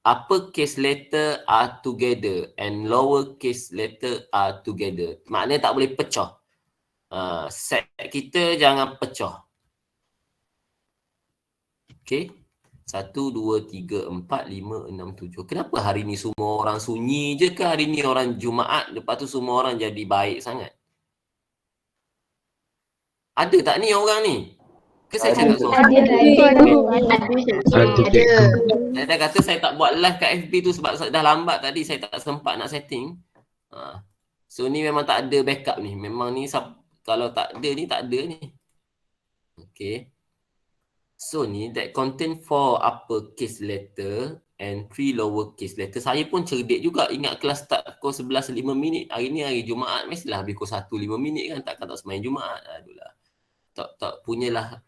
uppercase letter are together and lowercase letter are together. Maknanya tak boleh pecah. Set kita jangan pecah. Okay. 1, 2, 3, 4, 5, 6, 7. Kenapa hari ni semua orang sunyi je ke? Hari ni orang Jumaat, lepas tu semua orang jadi baik sangat? Ada tak ni orang ni? Ke saya cakap seorang? Ada. Saya dah kata saya tak buat live kat FB tu sebab dah lambat tadi. Saya tak sempat nak setting. So ni memang tak ada backup ni. Memang ni kalau tak ada ni, tak ada ni. Okay. So ni that contain 4 uppercase letter and 3 lowercase letter. Saya pun cerdik juga. Ingat kelas start pukul 11.05. Hari ni hari Jumaat. Mestilah habis pukul 1.05 kan. Takkan tak semain Jumaat. Aduhlah. Tak punyalah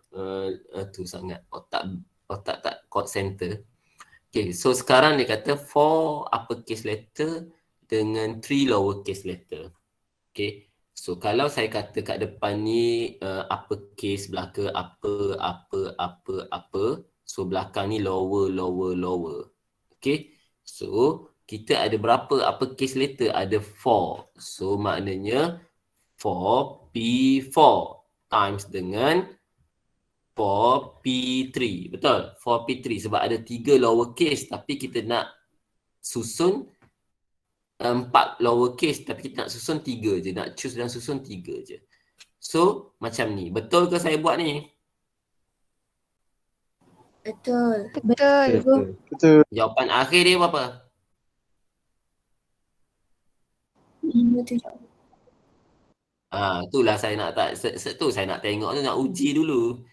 tu sangat. Otak tak code center. Okay, so sekarang dia kata 4 uppercase letter dengan 3 lowercase letter. Okay, so kalau saya kata kat depan ni uppercase belakang apa. So belakang ni lower. Okay, so kita ada berapa uppercase letter? Ada 4. So maknanya 4P4 times dengan 4P3. Betul? 4P3 sebab ada 3 lowercase tapi kita nak susun 4 lowercase tapi kita nak susun 3 je. Nak choose dan susun 3 je. So, macam ni. Betul ke saya buat ni? Betul. Jawapan akhir dia berapa? 5, 7. Itulah saya nak tu saya nak tengok tu, nak uji dulu.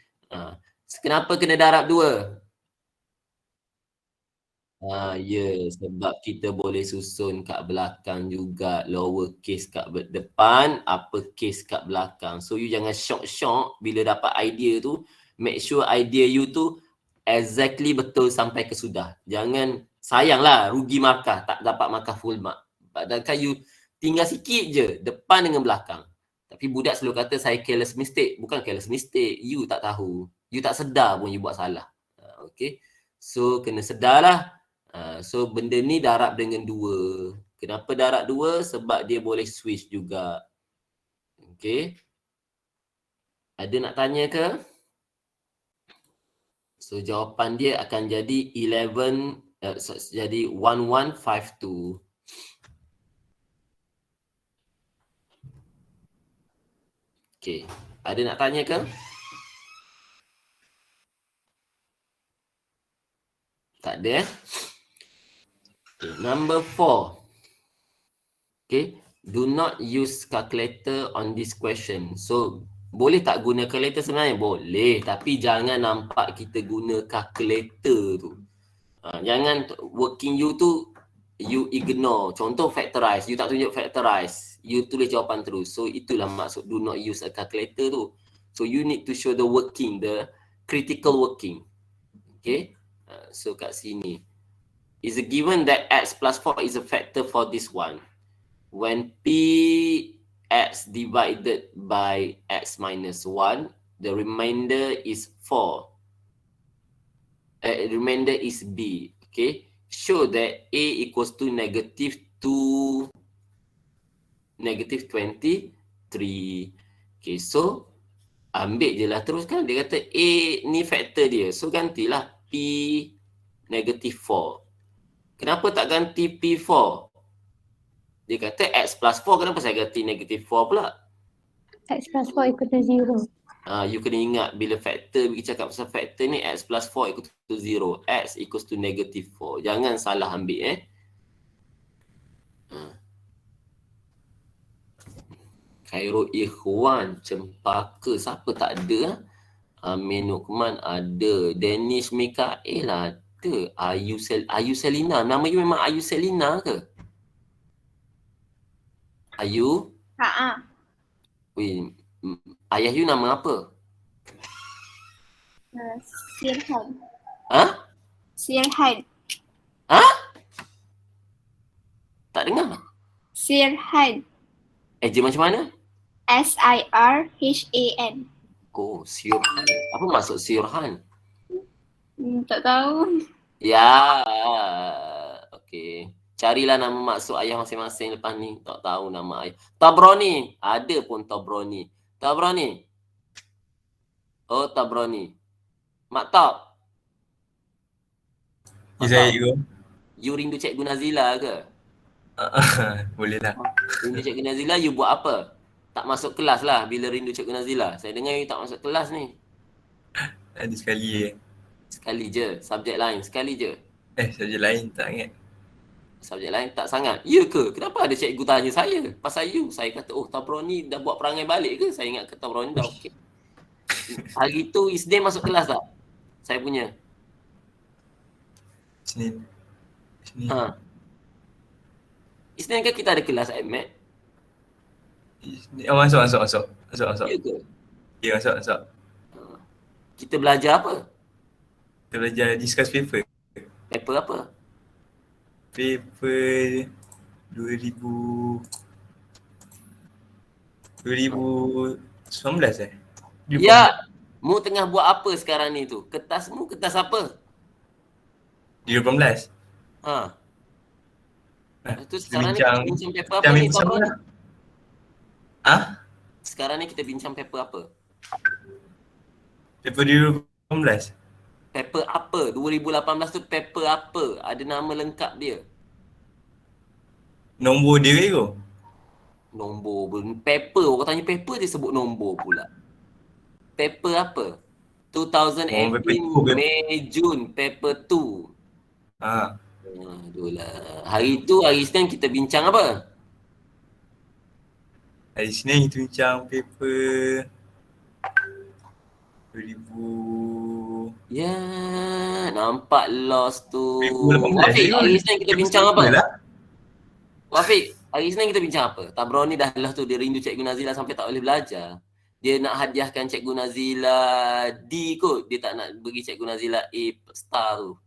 Kenapa kena darab 2? Ya, sebab kita boleh susun kat belakang juga, lower case kat depan, upper case kat belakang. So you jangan shock bila dapat idea tu, make sure idea you tu exactly betul sampai ke sudah. Jangan, sayanglah rugi markah, tak dapat markah full mark. Padahal you tinggal sikit je depan dengan belakang. Tapi budak selalu kata saya careless mistake. Bukan careless mistake, you tak tahu. You tak sedar pun you buat salah. Okay. So kena sedarlah. So benda ni darab dengan 2. Kenapa darab 2? Sebab dia boleh switch juga. Okay. Ada nak tanya ke? So jawapan dia akan jadi 1152. Okay. Ada nak tanya ke? Tak ada. Okay. Number 4. Okay. Do not use calculator on this question. So, boleh tak guna calculator sebenarnya? Boleh. Tapi jangan nampak kita guna calculator tu. Jangan working you tu, you ignore. Contoh factorize. You tak tunjuk factorize. You tulis jawapan terus. So, itulah maksud do not use a calculator tu. So, you need to show the working, the critical working. Okay. So, kat sini. Is a given that x plus 4 is a factor for this one. When px divided by x minus 1, the remainder is 4. Remainder is b. Okay. Show that a equals to negative 2, negative 23. Okay. So, ambil je lah terus kan. Dia kata a ni factor dia. So, gantilah p negative 4. Kenapa tak ganti P4? Dia kata X plus 4, kenapa saya ganti negative 4 pula? X plus 4 equal to 0. You kena ingat bila factor, bila cakap pasal factor ni, X plus 4 equal to 0. X equals to negative 4. Jangan salah ambil Khairul Ikhwan, Cempaka, siapa tak ada? Amin Nukman ada. Danish Mikael ada. Ayu Selina. Nama you memang Ayu Selina ke? Ayu? Wih, ayah you nama apa? Sirhan. Sirhan. Tak dengar. Sirhan. Eja macam mana? Sirhan. Oh, Sirhan. Apa maksud Sirhan? Tak tahu. Ya. Okey. Carilah nama maksud ayah masing-masing lepas ni. Tak tahu nama ayah. Tabrani. Ada pun Tabrani. Tabrani. Oh, Tabrani. Maktab. Ya saya Maktab. cikgu. You rindu Cikgu Nazila ke? Boleh lah. Rindu Cikgu Nazila, you buat apa? Tak masuk kelas lah bila rindu Cikgu Nazila. Saya dengar you tak masuk kelas ni. Ada sekali Sekali je. Subjek lain. Sekali je. subjek lain tak ingat. Subjek lain tak sangat. Ya ke? Kenapa ada cikgu tanya saya? Pasal you. Saya kata, oh Tabrani dah buat perangai balik ke? Saya ingat ke Tabrani dah okey. Hari tu Isnin masuk kelas tak? Saya punya. Senin. Ha. Isnin kan kita ada kelas IMAT? Oh, masuk. Ya ke? Ya, masuk. Kita belajar apa? Kita belajar discuss paper. Paper apa? Paper 2019 Ya. Mu tengah buat apa sekarang ni tu? Kertasmu kertas apa? 2018. Ha. Lepas tu Kita sekarang ni kita bincang paper apa ni Tabrani? Sekarang ni kita bincang paper apa? Paper 2018. Paper apa? 2018 tu paper apa? Ada nama lengkap dia. Nombor dia ke? Nombor paper. Orang tanya paper dia sebut nombor pula. Paper apa? 2018 paper Mei Jun paper 2. Aduhlah. Hari tu hari Isnin kita bincang apa? Hari Senin kita bincang paper 2000. Ya, nampak lost tu. 2018. Wafiq, hari Isnin kita bincang apa? Lah. Wafiq, hari Isnin kita bincang apa? Tabrani dah lah tu, dia rindu Cikgu Nazila sampai tak boleh belajar. Dia nak hadiahkan Cikgu Nazila D kot. Dia tak nak bagi Cikgu Nazila A star tu.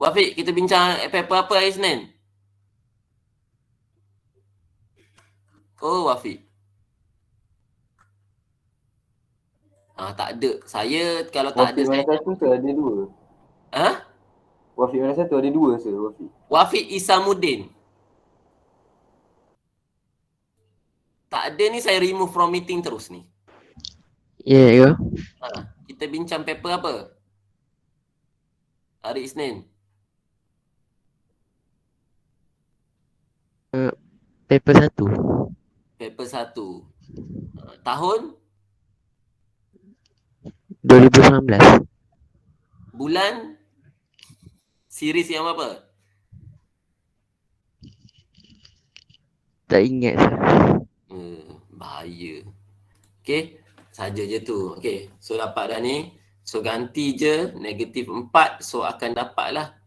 Wafiq, kita bincang paper apa hari Isnin? Oh, Wafiq. Tak ada. Saya kalau tak ada saya... Wafiq mana satu tu ada dua. Wafiq mana satu ada dua sir, Wafiq. Wafiq Isamuddin. Tak ada ni saya remove from meeting terus ni. Ya, yeah, Kita bincang paper apa? Hari Isnin. Paper 1. Paper 1. Tahun? 2019. Bulan? Series yang apa? Tak ingat. Bahaya. Okay. Saja je tu. Okay. So dapat dah ni. So ganti je. Negatif 4. So akan dapat lah.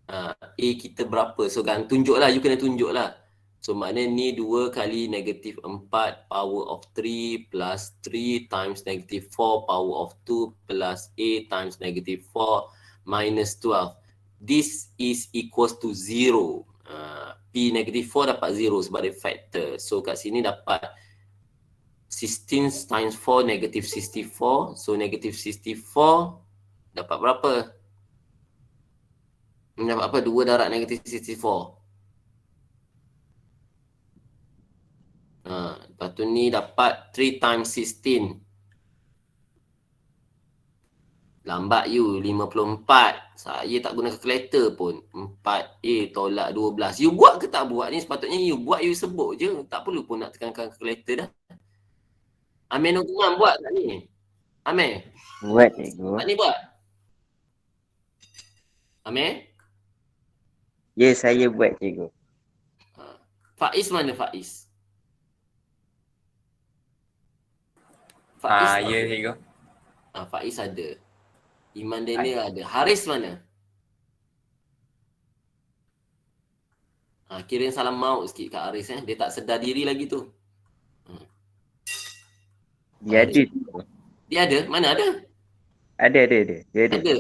A kita berapa. So tunjuk lah. You kena tunjuk lah. So maknanya ni 2 kali negatif 4 power of 3 plus 3 times negatif 4 power of 2 plus A times negatif 4 minus 12. This is equals to 0. P negatif 4 dapat 0 sebab dia factor. So kat sini dapat 16 times 4 negatif 64. So negatif 64 dapat berapa? Dapat apa? 2 darab negatif 64. Lepas tu ni dapat 3 times 16. Lambat you, 54. Saya tak guna kalkulator pun. 4A tolak 12. You buat ke tak buat ni? Sepatutnya you buat, you sebut je. Tak perlu pun nak tekankan kalkulator dah. Amir Nukuman buat tak ni? Amir? Buat cikgu. Mak ni buat? Amir? Ya, saya buat cikgu. Faiz mana Faiz? Ya cikgu. Faiz ada. Iman Daniel ada. Haris mana? Kira salam maut sikit kat Haris Dia tak sedar diri lagi tu. Dia ada. Dia ada? Mana ada? Ada. Dia ada. Ada?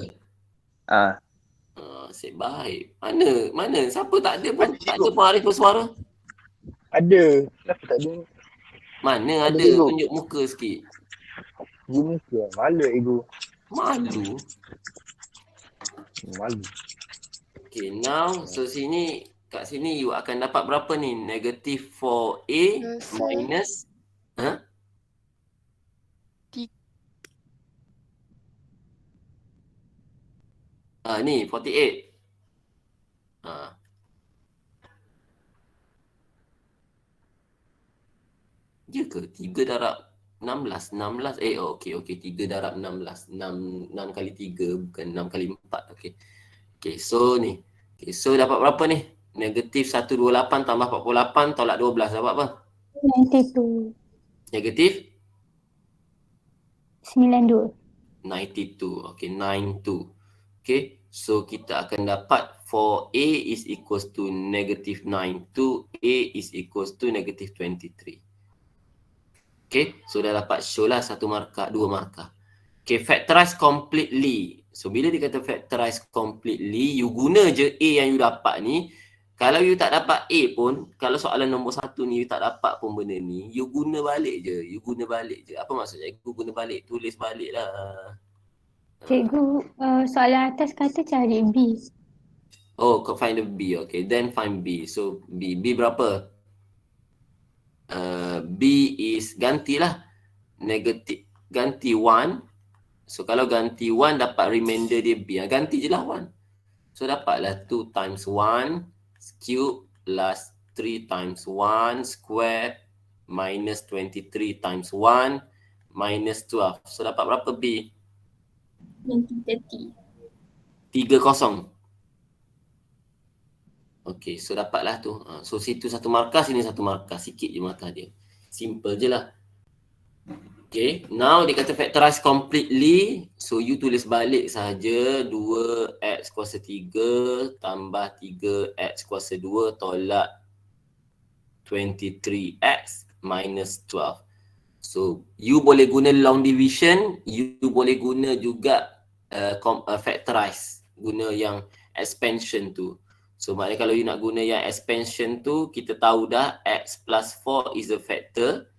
Asyik baik. Mana? Siapa tak ada pun? Tak ada pun Haris bersuara? Ada. Kenapa tak ada? Mana ada? Ada, Tunjuk muka sikit. Gini ke? Malu ego. Malu? Malu. Okay, now so sini kat sini you akan dapat berapa ni? Negative 4A Rasa minus ni 48. Ya ke? 3 darab 16. 16. Okey. 3 darab 16. 6 kali 3 bukan 6 kali 4. Okey. Okey, so ni. Okey, so dapat berapa ni? Negatif 128 tambah 48 tolak 12. Dapat apa? 92. Negatif 92. 92. Okey, 92. Okey, so kita akan dapat 4A is equals to negative 92. A is equals to negative 23. Okay, so dah dapat show lah satu markah, dua markah. Okay, factorize completely. So, bila dia kata factorize completely, you guna je A yang you dapat ni. Kalau you tak dapat A pun, kalau soalan nombor 1 ni you tak dapat pun benda ni, you guna balik je. Apa maksudnya? You guna balik, tulis balik lah. Cikgu, soalan atas kata cari B. Oh, kau find the B. Okay, then find B. So, B berapa? B is gantilah. Negatif. Ganti 1. So, kalau ganti 1 dapat remainder dia B. Ganti je lah 1. So, dapatlah 2 times 1 cube plus 3 times 1 square minus 23 times 1 minus 12. So, dapat berapa B? 2030. 30. Okay, so dapatlah tu. So, situ satu markah, sini satu markah. Sikit je markah dia. Simple je lah. Okay, now dia kata factorize completely. So, you tulis balik saja 2x kuasa 3 tambah 3x kuasa 2 tolak 23x minus 12. So, you boleh guna long division. You boleh guna juga factorize. Guna yang expansion tu. So, maknanya kalau you nak guna yang expansion tu, kita tahu dah x plus 4 is a factor.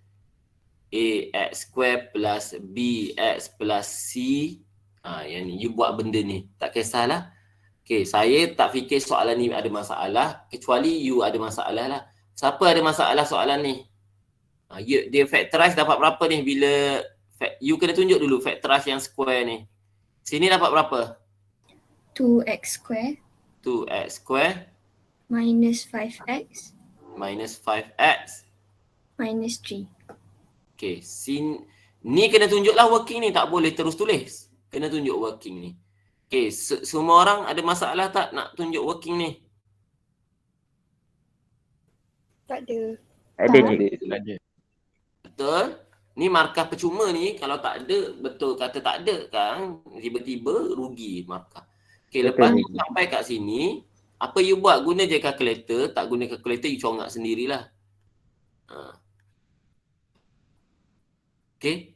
Ax square plus bx plus c. Yang ni, you buat benda ni. Tak kisahlah. Okay, saya tak fikir soalan ni ada masalah. Kecuali you ada masalah lah. Siapa ada masalah soalan ni? Dia factorize dapat berapa ni bila... You kena tunjuk dulu factorize yang square ni. Sini dapat berapa? 2x square 2x square minus 5x minus 5x. minus 3. Okay, ni kena tunjuklah working ni. Tak boleh terus tulis. Kena tunjuk working ni. Okay, semua orang ada masalah tak nak tunjuk working ni? Tak ada. Ada Tak. cikgu. Ada. Betul? Ni markah percuma ni. Kalau tak ada, betul kata tak ada kan. Tiba-tiba rugi markah. Okay, Betul, lepas ni cikgu. sampai kat sini, apa you buat? Guna je calculator. Tak guna calculator, you congak sendirilah. Okay.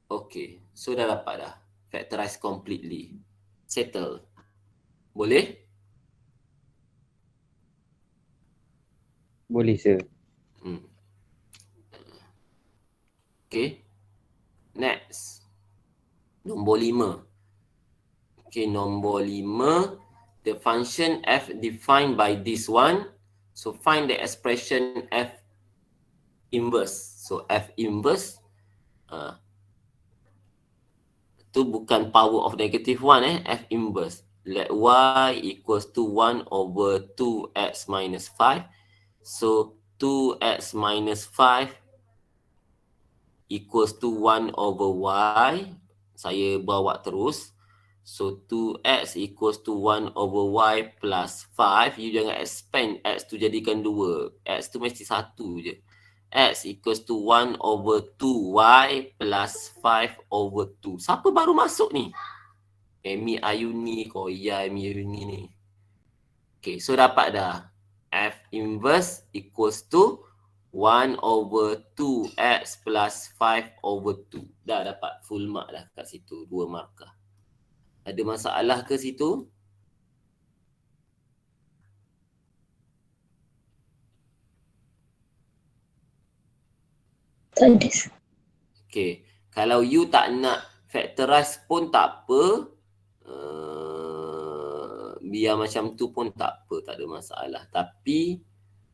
Okay. So dah dapat dah. Factorize completely. Settle. Boleh? Boleh sir. Okay. Next. Nombor 5. Okay, nombor 5. The function f defined by this one. So find the expression f inverse. So f inverse. Tu bukan power of negative 1 F inverse. Let y equals to 1 over 2x minus 5. So 2x minus 5 equals to 1 over y. Saya bawa terus. So 2x equals to 1 over y plus 5. You jangan expand x tu jadikan 2. X tu mesti 1 je. X equals to 1 over 2y plus 5 over 2. Siapa baru masuk ni? Amy Ayuni, Koya Amy Ayuni ni. Okay, so dapat dah. F inverse equals to 1 over 2x plus 5 over 2. Dah dapat full mark dah kat situ. 2 markah. Ada masalah ke situ? Tak ada. Okay. Kalau you tak nak Factorize pun tak apa. Biar macam tu pun tak apa, tak ada masalah. Tapi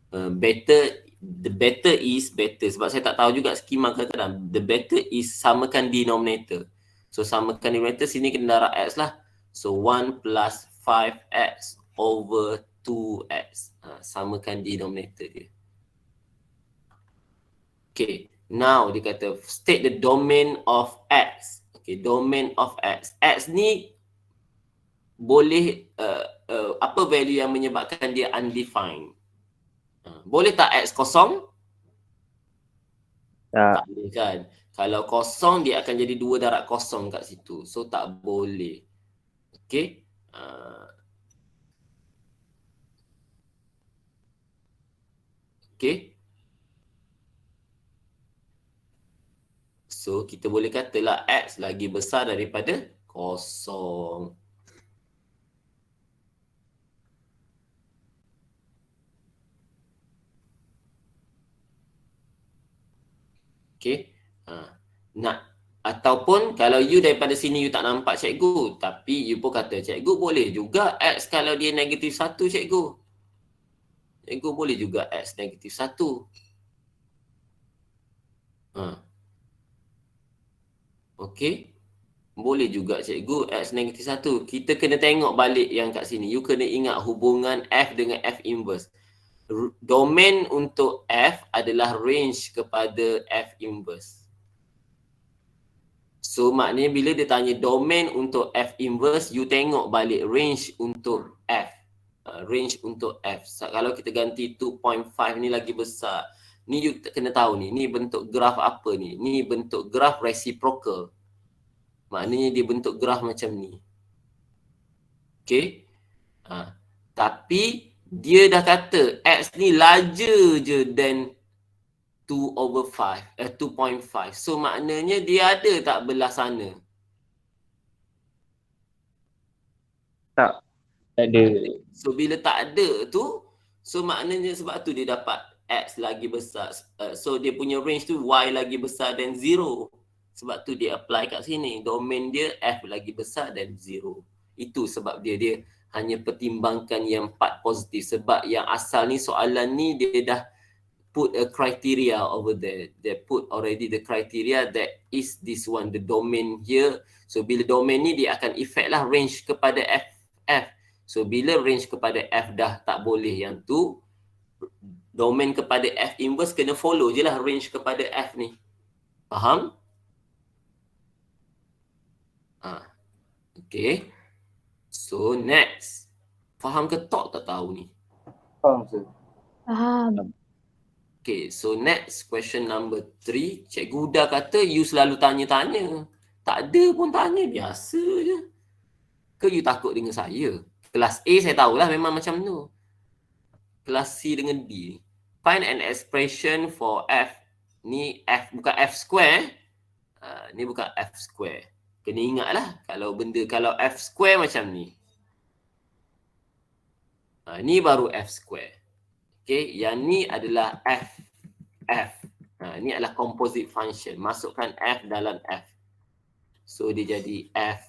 the better is better. Sebab saya tak tahu juga skema kadang-kadang. The better is samakan denominator. So samakan denominator, sini kena darab x lah. So 1 plus 5x over 2x. Samakan denominator dia. Okay, now dia kata state the domain of x. Okay, domain of x. X ni boleh apa value yang menyebabkan dia undefined? Boleh tak x kosong? Tak boleh kan? Kalau kosong dia akan jadi 2 darab kosong kat situ. So tak boleh. Okay. Okay. So kita boleh katalah x lagi besar daripada kosong. Okay. Nak ataupun kalau you daripada sini you tak nampak cikgu, tapi you pun kata cikgu boleh juga x kalau dia negatif 1 cikgu. Cikgu boleh juga x negatif 1. Okey. Boleh juga cikgu x negatif 1. Kita kena tengok balik yang kat sini. You kena ingat hubungan f dengan f inverse. Domain untuk f adalah range kepada f inverse. So maknanya bila dia tanya domain untuk f inverse, you tengok balik range untuk f. Range untuk f. Kalau kita ganti 2.5 ni lagi besar. Ni you kena tahu ni. Ni bentuk graf apa ni? Ni bentuk graf reciprocal. Maknanya dia bentuk graf macam ni. Okay. Tapi dia dah kata x ni larger je than 2/5. So maknanya dia ada tak belah sana? Tak. Tak ada. So bila tak ada tu, so maknanya sebab tu dia dapat x lagi besar. So dia punya range tu y lagi besar than 0. Sebab tu dia apply kat sini. Domain dia f lagi besar than 0. Itu sebab dia hanya pertimbangkan yang part positif. Sebab yang asal ni soalan ni dia dah put a criteria over there. They put already the criteria that is this one, the domain here. So bila domain ni dia akan effect lah range kepada f. So bila range kepada f dah tak boleh yang tu, domain kepada f inverse kena follow je lah range kepada f ni. Faham? Okay. So next. Faham ke tak tahu ni? Faham sir. Faham. Okay, so next question number 3. Cikgu Huda kata you selalu tanya-tanya. Tak ada pun tanya, biasa je. Ke you takut dengan saya? Kelas A saya tahulah memang macam tu. Kelas C dengan D. Find an expression for f. Ni f bukan f square. Ni bukan f square. Kena ingatlah kalau f square macam ni. Ni baru f square. Okay, yang ni adalah f. Ni adalah composite function. Masukkan f dalam f. So dia jadi f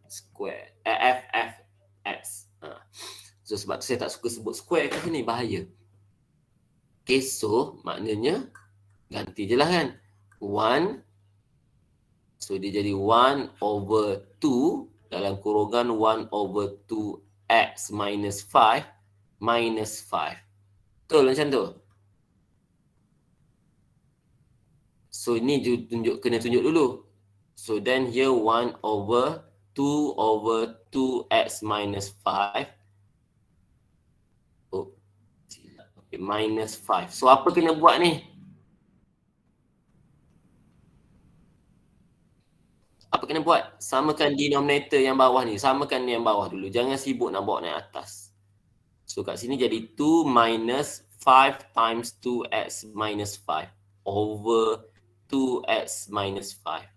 square. F x. So sebab tu saya tak suka sebut square kat sini, bahaya. Okay, so maknanya ganti je lah kan. 1. So dia jadi 1/2 dalam kurungan 1/2x minus 5 minus 5. Betul macam tu? So ni kena tunjuk dulu. So then here 1/2x minus 5. Oh, silap. Okay, minus 5. So apa kena buat ni? Apa kena buat? Samakan denominator yang bawah ni. Samakan yang bawah dulu. Jangan sibuk nak bawa naik atas. So kat sini jadi 2 minus 5 times 2x minus 5 over 2x minus 5.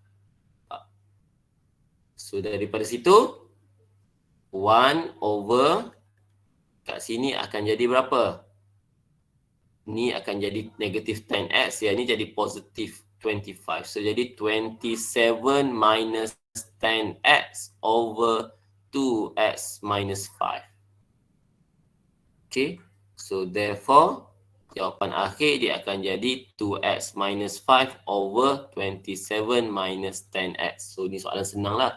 So daripada situ 1 over kat sini akan jadi berapa? Ni akan jadi negative 10x. Yang ni jadi positive 25. So jadi 27 minus 10x over 2x minus 5. Okay. So therefore, jawapan akhir dia akan jadi 2x minus 5 over 27 minus 10x. So ni soalan senang lah.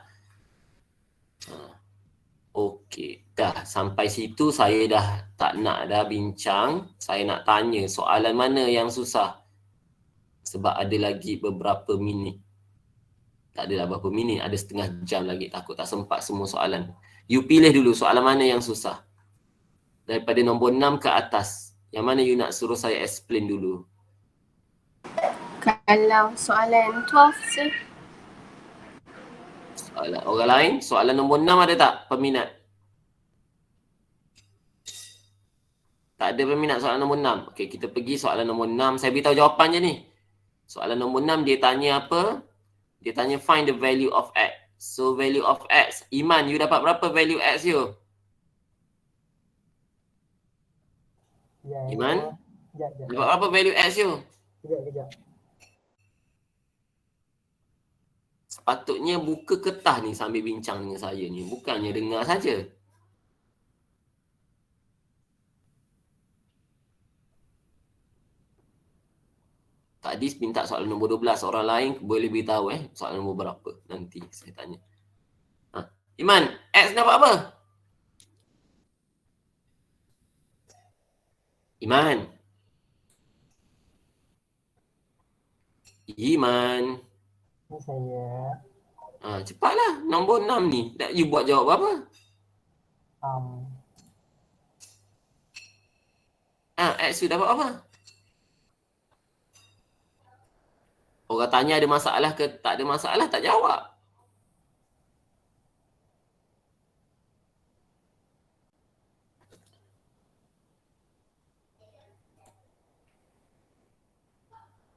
Okey, dah sampai situ saya dah tak nak dah bincang. Saya nak tanya soalan mana yang susah. Sebab ada lagi beberapa minit. Tak adalah berapa minit, ada setengah jam lagi. Takut tak sempat semua soalan. You pilih dulu soalan mana yang susah. Daripada nombor 6 ke atas. Yang mana you nak suruh saya explain dulu? Kalau soalan 12 sir. Soalan orang lain, soalan nombor 6 ada tak peminat? Tak ada peminat soalan nombor 6. Okey, kita pergi soalan nombor 6. Saya beritahu jawapan je ni. Soalan nombor 6 dia tanya apa? Dia tanya find the value of x. So value of x. Iman, you dapat berapa value x you? Iman? Dapat berapa value x you? Kejap. Sepatutnya buka kertas ni sambil bincang dengan saya ni. Bukannya dengar saja. Tadi minta soalan nombor 12. Orang lain boleh beritahu soalan nombor berapa. Nanti saya tanya. Iman, X dapat apa? Iman. Iman. Saya Cepatlah. Nombor 6 ni. You buat jawab berapa? X you dapat apa? Orang tanya ada masalah ke tak ada masalah, tak jawab.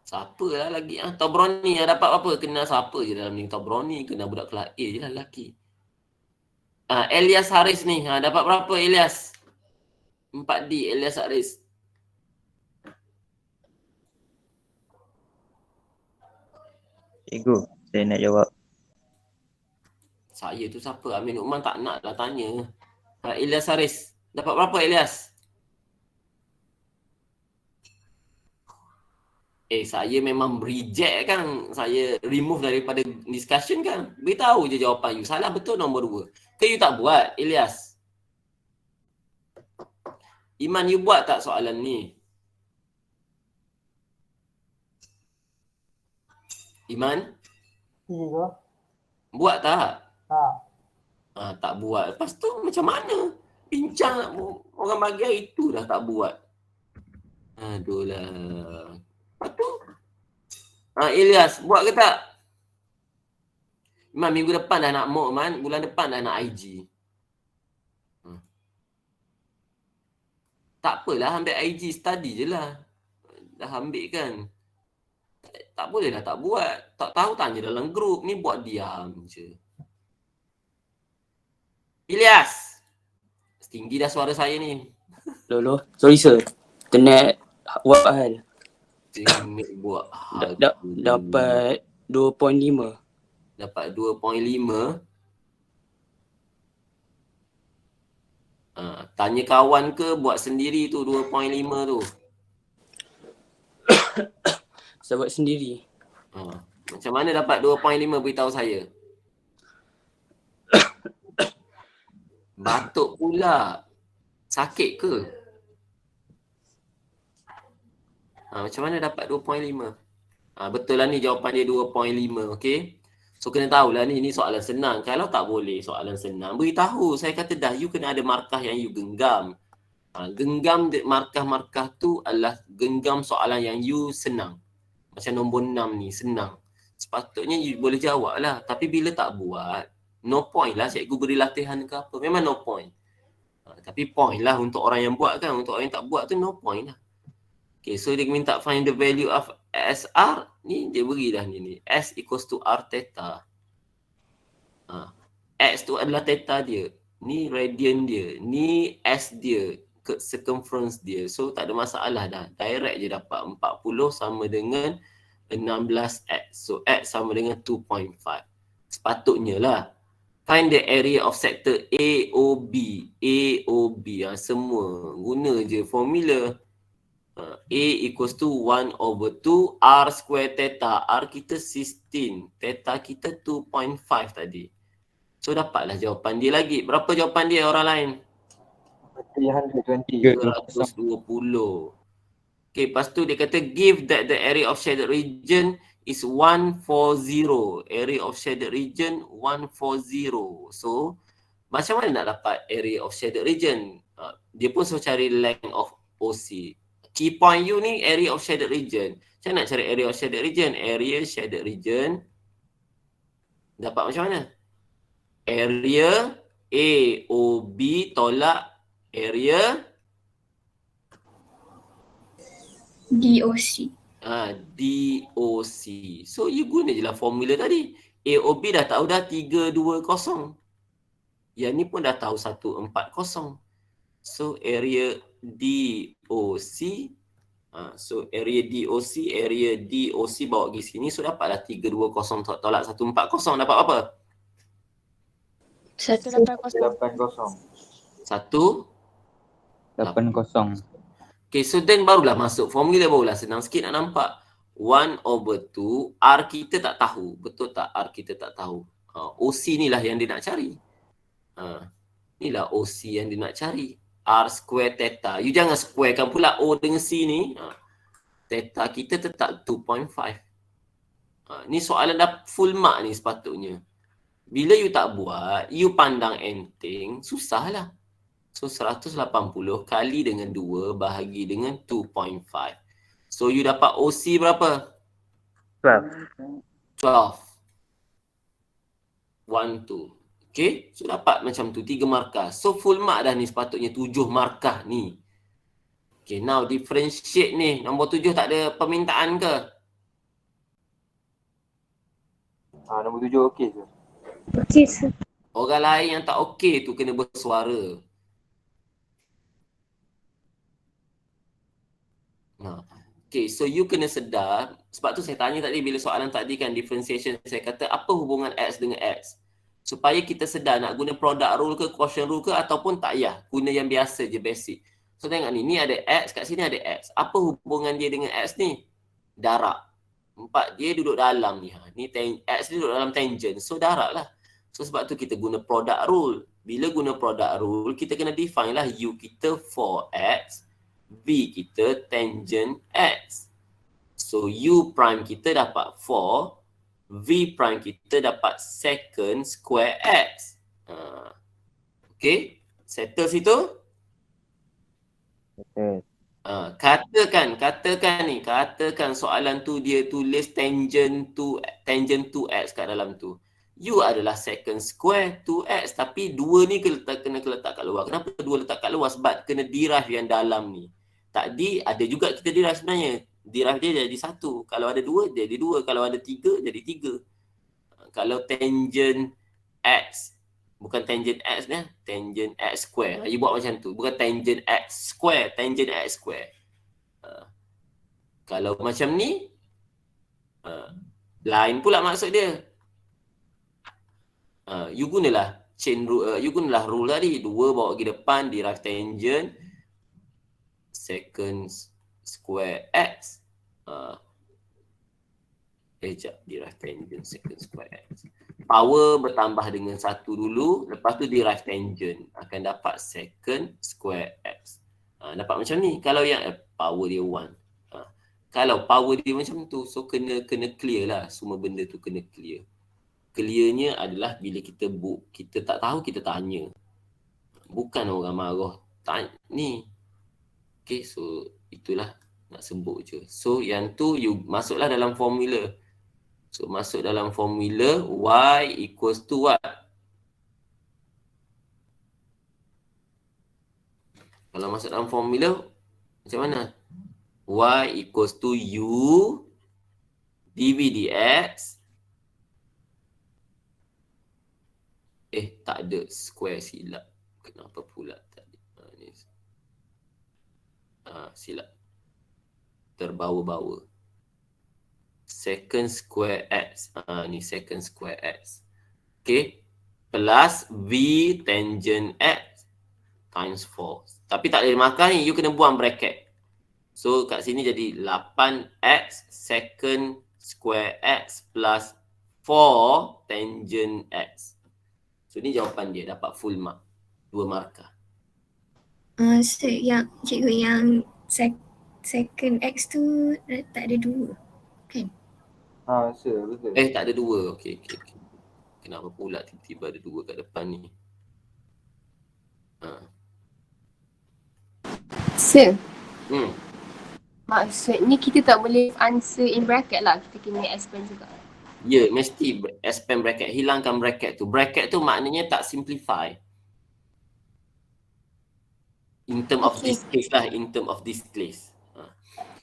Siapa lah lagi? Tobroni yang dapat apa? Kenal siapa je dalam ni? Tobroni, kenal budak kelas A je lah lelaki. Elias Haris ni. Dapat berapa Elias? 4D Elias Haris. Cikgu, saya nak jawab. Saya tu siapa? Amin Uman tak nak lah tanya. Elias Haris. Dapat berapa Elias? Saya memang reject kan. Saya remove daripada discussion kan. Beritahu je jawapan you. Salah betul nombor 2. Ke you tak buat Elias? Iman, you buat tak soalan ni? Iman? Iya. Buat tak? Tak. Tak buat. Lepas tu macam mana? Bincang orang bagi hari tu dah tak buat. Aduh lah. Lepas tu? Ilyas, buat ke tak? Iman, minggu depan dah nak mock Man. Bulan depan dah nak IG. Tak apalah, ambil IG study je lah. Dah ambil kan? Tak boleh dah tak buat. Tak tahu tanya dalam grup. Ni buat diam je. Ilyas! Tinggi dah suara saya ni. Lolo. Sorry sir. Internet buat hal. Tinggi buat hal. Dapat 2.5. Dapat 2.5. Tanya kawan ke buat sendiri tu 2.5 tu? Saya buat sendiri. Macam mana dapat 2.5 beritahu saya? Batuk pula. Sakit ke? Macam mana dapat 2.5? Betul lah ni jawapan dia 2.5. Okay? So kena tahulah ni soalan senang. Kalau tak boleh soalan senang, beritahu. Saya kata dah, you kena ada markah yang you genggam. Genggam markah-markah tu adalah genggam soalan yang you senang. Macam nombor 6 ni, senang. Sepatutnya you boleh jawab lah. Tapi bila tak buat, no point lah cikgu beri latihan ke apa. Memang no point. Tapi point lah untuk orang yang buat kan. Untuk orang yang tak buat tu no point lah. Okay, so dia minta find the value of SR. Ni dia beri dah ni. S equals to R theta. X tu adalah theta dia. Ni radian dia. Ni S dia. Circumference dia. So tak ada masalah dah. Direct je dapat 40 sama dengan 16x. So x sama dengan 2.5. Sepatutnya lah. Find the area of sector AOB. AOB. Semua guna je formula. A equals to 1/2 R square theta. R kita 16. Theta kita 2.5 tadi. So dapatlah jawapan dia lagi. Berapa jawapan dia orang lain? 320. 320. Okay, lepas tu dia kata give that the area of shaded region is 140. Area of shaded region 140. So macam mana nak dapat area of shaded region? Dia pun suruh cari length of OC. Key point you ni area of shaded region. Macam nak cari area of shaded region? Area shaded region dapat macam mana? Area AOB tolak area DOC. DOC. So you guna je lah formula tadi. AOB dah tahu dah 320. Yang ni pun dah tahu 140. So area DOC. So area DOC bawa pergi sini. So dapatlah 320 tolak 140. Dapat apa? 180. 80. Okay, so then barulah masuk formula, barulah senang sikit nak nampak. 1/2 R kita tak tahu. Betul tak? R kita tak tahu. OC ni lah yang dia nak cari. Inilah OC yang dia nak cari. R square theta. You jangan squarekan pula O dengan C ni. Theta kita tetap 2.5. Ni soalan dah full mark ni sepatutnya. Bila you tak buat, you pandang enteng, susahlah. So 180 kali dengan 2 bahagi dengan 2.5. So you dapat OC berapa? 12. 1, 2. Okay, so dapat macam tu 3 markah. So full mark dah ni sepatutnya 7 markah ni. Okay, now differentiate ni. Nombor 7 tak ada permintaan ke? Nombor 7 okey je. Okey, sir. Orang lain yang tak okey tu kena bersuara. Okay, so you kena sedar. Sebab tu saya tanya tadi bila soalan tadi kan differentiation. Saya kata apa hubungan X dengan X? Supaya kita sedar nak guna product rule ke quotient rule ke ataupun tak payah. Guna yang biasa je, basic. So tengok ni ada X, kat sini ada X. Apa hubungan dia dengan X ni? Darab. Dia duduk dalam ni. Ni X ni duduk dalam tangent. So darab lah. So sebab tu kita guna product rule. Bila guna product rule, kita kena define lah U kita 4X. V kita tangent X. So U prime kita dapat 4. V prime kita dapat secant square X. Okay. Settle situ? Katakan soalan tu dia tulis tangent 2X kat dalam tu. U adalah secant square 2X. Tapi 2 ni kena letak kat luar. Kenapa 2 letak kat luar? Sebab kena derive yang dalam ni. Tadi ada juga kita derive sebenarnya. Derive dia jadi 1. Kalau ada 2 jadi 2. Kalau ada 3 jadi 3. Kalau tangent X, bukan tangent X ni, tangent X square. You buat macam tu. Bukan tangent X square, tangent X square. Kalau macam ni, lain pula maksud dia. You gunalah chain rule, you gunalah rule tadi. 2 bawa pergi depan, derive tangent secant square X. Derive tangent secant square X. Power bertambah dengan 1 dulu, lepas tu derive tangent. Akan dapat secant square X. Dapat macam ni. Kalau yang power dia 1. Kalau power dia macam tu, so kena clear lah. Semua benda tu kena clear. Clearnya adalah bila kita kita tak tahu, kita tanya. Bukan orang marah. Ni. Okay, so itulah nak sebut je. So yang tu you masuklah dalam formula. So masuk dalam formula Y equals to what? Kalau masuk dalam formula macam mana? Y equals to U dV dx. Tak ada square, silap. Kenapa pula tadi? Silap. Terbawa-bawa. second square x. Ni second square x. Okay. Plus V tangent x times 4. Tapi tak boleh makan ni, you kena buang bracket. So kat sini jadi 8x second square x plus 4 tangent x. So ni jawapan dia, dapat full mark. 2 markah. Yang cikgu yang second X tu tak ada 2 kan? Sir, betul. Tak ada 2. Okay. Kenapa pula tiba-tiba ada 2 kat depan ni? Sir, Hmm. maksudnya kita tak boleh answer in bracket lah. Kita kena expand juga. Ya, mesti expand bracket. Hilangkan bracket tu. Bracket tu maknanya tak simplify. In term of this case lah. In term of this case.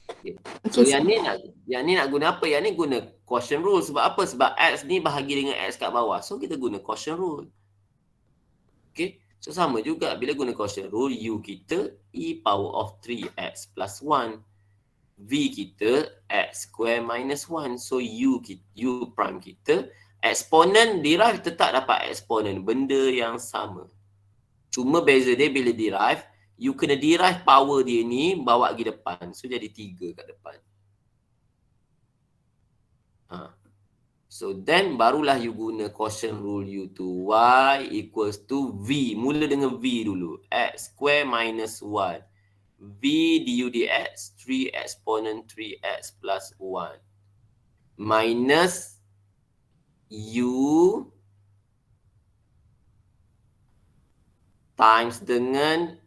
Okay. So Okay, yang ni nak guna apa? Yang ni guna quotient rule. Sebab apa? Sebab X ni bahagi dengan X kat bawah. So kita guna quotient rule. Okay. So sama juga. Bila guna quotient rule, U kita E power of 3X plus 1. V kita X square minus 1. So U prime kita, exponent derive tetap dapat exponent. Benda yang sama. Cuma beza dia bila derive, you kena derive power dia ni bawa pergi depan. So jadi 3 kat depan. So then barulah you guna quotient rule you tu. Y equals to V. Mula dengan V dulu. X square minus 1. V du dx 3 exponent 3x plus 1. Minus U times dengan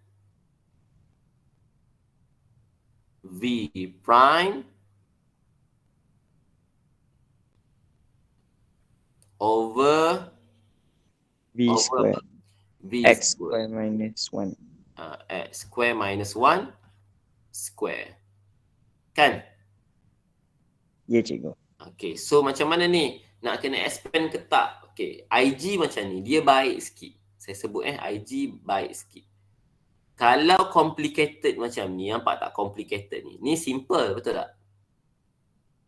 V prime over V square. V X square minus 1. X square minus 1 square. Kan? Ya, cikgu. Okay, so macam mana ni? Nak kena expand ke tak? Okay, IG macam ni. Dia baik sikit. Saya sebut IG baik sikit. Kalau complicated macam ni, nampak tak complicated ni? Ni simple, betul tak?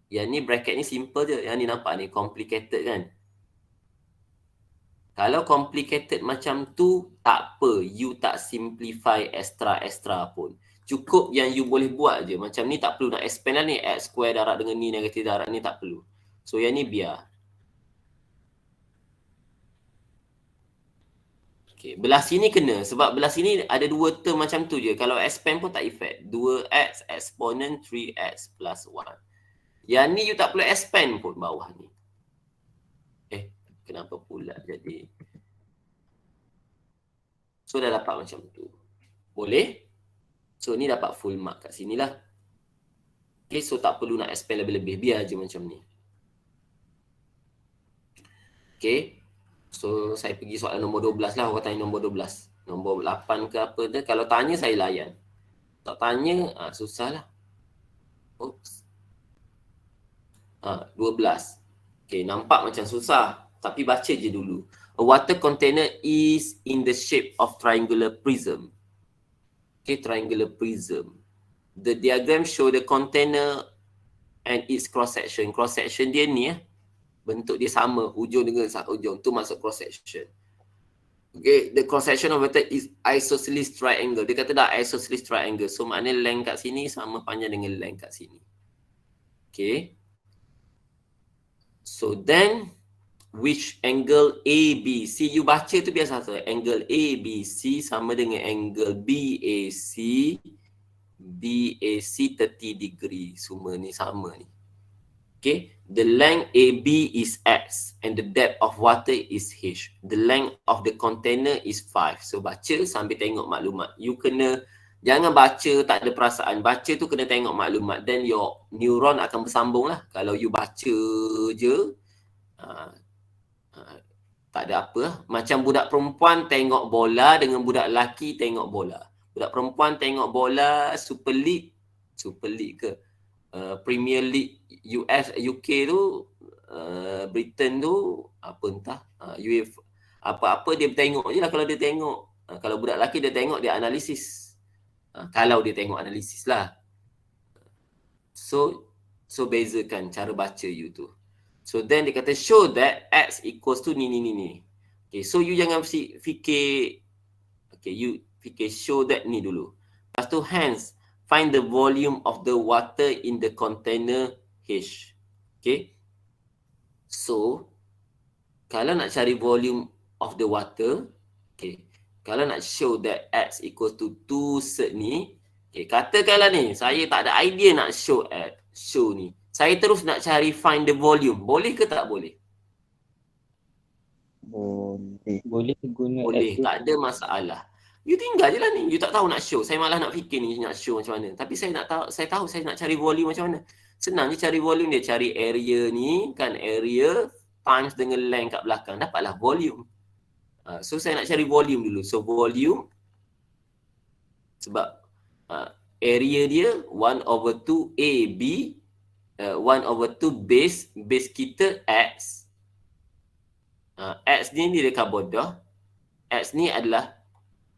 Yang ni bracket ni simple je. Yang ni nampak ni complicated kan? Kalau complicated macam tu, tak apa. You tak simplify extra pun. Cukup yang you boleh buat je. Macam ni tak perlu nak expand lah ni. X square darab dengan ni, negatif darab ni tak perlu. So yang ni biar. Okay, belah sini kena. Sebab belah sini ada 2 term macam tu je. Kalau expand pun tak effect. 2x exponent 3x plus 1. Yang ni you tak perlu expand pun bawah ni. Kenapa pula jadi? So dah dapat macam tu. Boleh? So ni dapat full mark kat sini lah. Okay, so tak perlu nak expand lebih-lebih. Biar je macam ni. Okay. So saya pergi soalan nombor 12 lah. Orang tanya nombor 12. Nombor 8 ke apa tu. Kalau tanya saya layan. Tak tanya, susah lah. Oops. 12. Okay, nampak macam susah. Tapi baca je dulu. A water container is in the shape of triangular prism. Okay, triangular prism. The diagram show the container and its cross section. Cross section dia ni bentuk dia sama, hujung dengan ujung. Tu masuk cross section. Okay, the cross section of water is isosceles triangle. Dia kata dah isosceles triangle. So maknanya length kat sini sama panjang dengan length kat sini. Okay. So then which angle ABC, you baca tu biasa saja. Angle ABC sama dengan angle BAC 30 degree. Semua ni sama ni. Okay, the length AB is X and the depth of water is H. The length of the container is 5. So baca sambil tengok maklumat. You kena, jangan baca tak ada perasaan. Baca tu kena tengok maklumat. Then your neuron akan bersambung lah. Kalau you baca je, tak ada apa lah. Macam budak perempuan tengok bola dengan budak lelaki tengok bola. Budak perempuan tengok bola Super League ke Premier League US, UK tu, Britain tu, apa entah, UEFA, apa-apa dia tengok je lah kalau dia tengok. Kalau budak lelaki dia tengok, dia analisis. Kalau dia tengok analisis lah. So So bezakan cara baca you tu. So then dia kata show that X equals to ni. Okay, so you jangan fikir, okay, you fikir show that ni dulu. Lepas tu hence find the volume of the water in the container H. Okay. So kalau nak cari volume of the water, okay, kalau nak show that X equals to 2 cert ni, okay, katakanlah ni, saya tak ada idea nak show ni. Saya terus nak cari find the volume. Boleh ke tak boleh? Boleh. Boleh guna Boleh, tak ada masalah. You tinggal je lah ni. You tak tahu nak show. Saya malah nak fikir ni nak show macam mana. Tapi saya tahu saya nak cari volume macam mana. Senang je cari volume dia. Cari area ni, kan, area times dengan length kat belakang. Dapatlah volume. So saya nak cari volume dulu. So volume, sebab area dia 1/2 AB, 1/2 base kita X. X ni dia kabodah. X ni adalah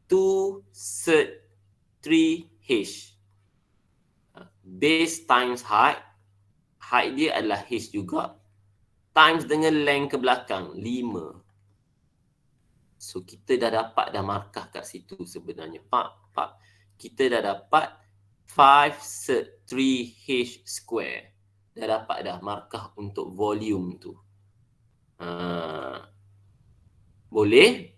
2 cert 3H. Base times height. Height dia adalah H juga. Times dengan length ke belakang 5. So kita dah dapat dah markah kat situ sebenarnya. Pak. Kita dah dapat 5 cert 3H square. Dah dapat dah markah untuk volume tu. Boleh?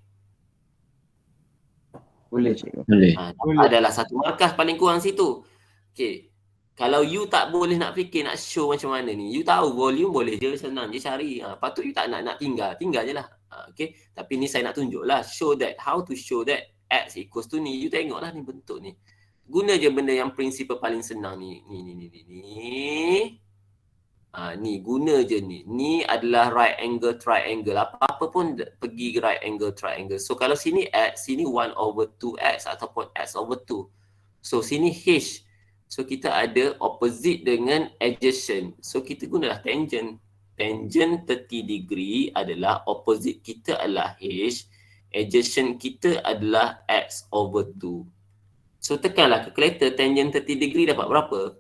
Boleh cikgu. Boleh. Adalah satu markah paling kurang situ. Okay. Kalau you tak boleh nak fikir nak show macam mana ni, you tahu volume boleh je, senang je cari. Lepas tu you tak nak tinggal je lah. Okay. Tapi ni saya nak tunjuk lah, show that, how to show that X equals to ni. You tengok lah ni bentuk ni. Guna je benda yang prinsipal paling senang ni. Ni guna je ni. Ni adalah right angle triangle. Apa-apa pun pergi right angle triangle. So kalau sini X, sini 1/2X ataupun X/2. So sini H. So kita ada opposite dengan adjacent. So kita gunalah tangent. Tangent 30 degree adalah opposite kita adalah H. Adjacent kita adalah X/2. So tekanlah calculator, tangent 30 degree dapat berapa?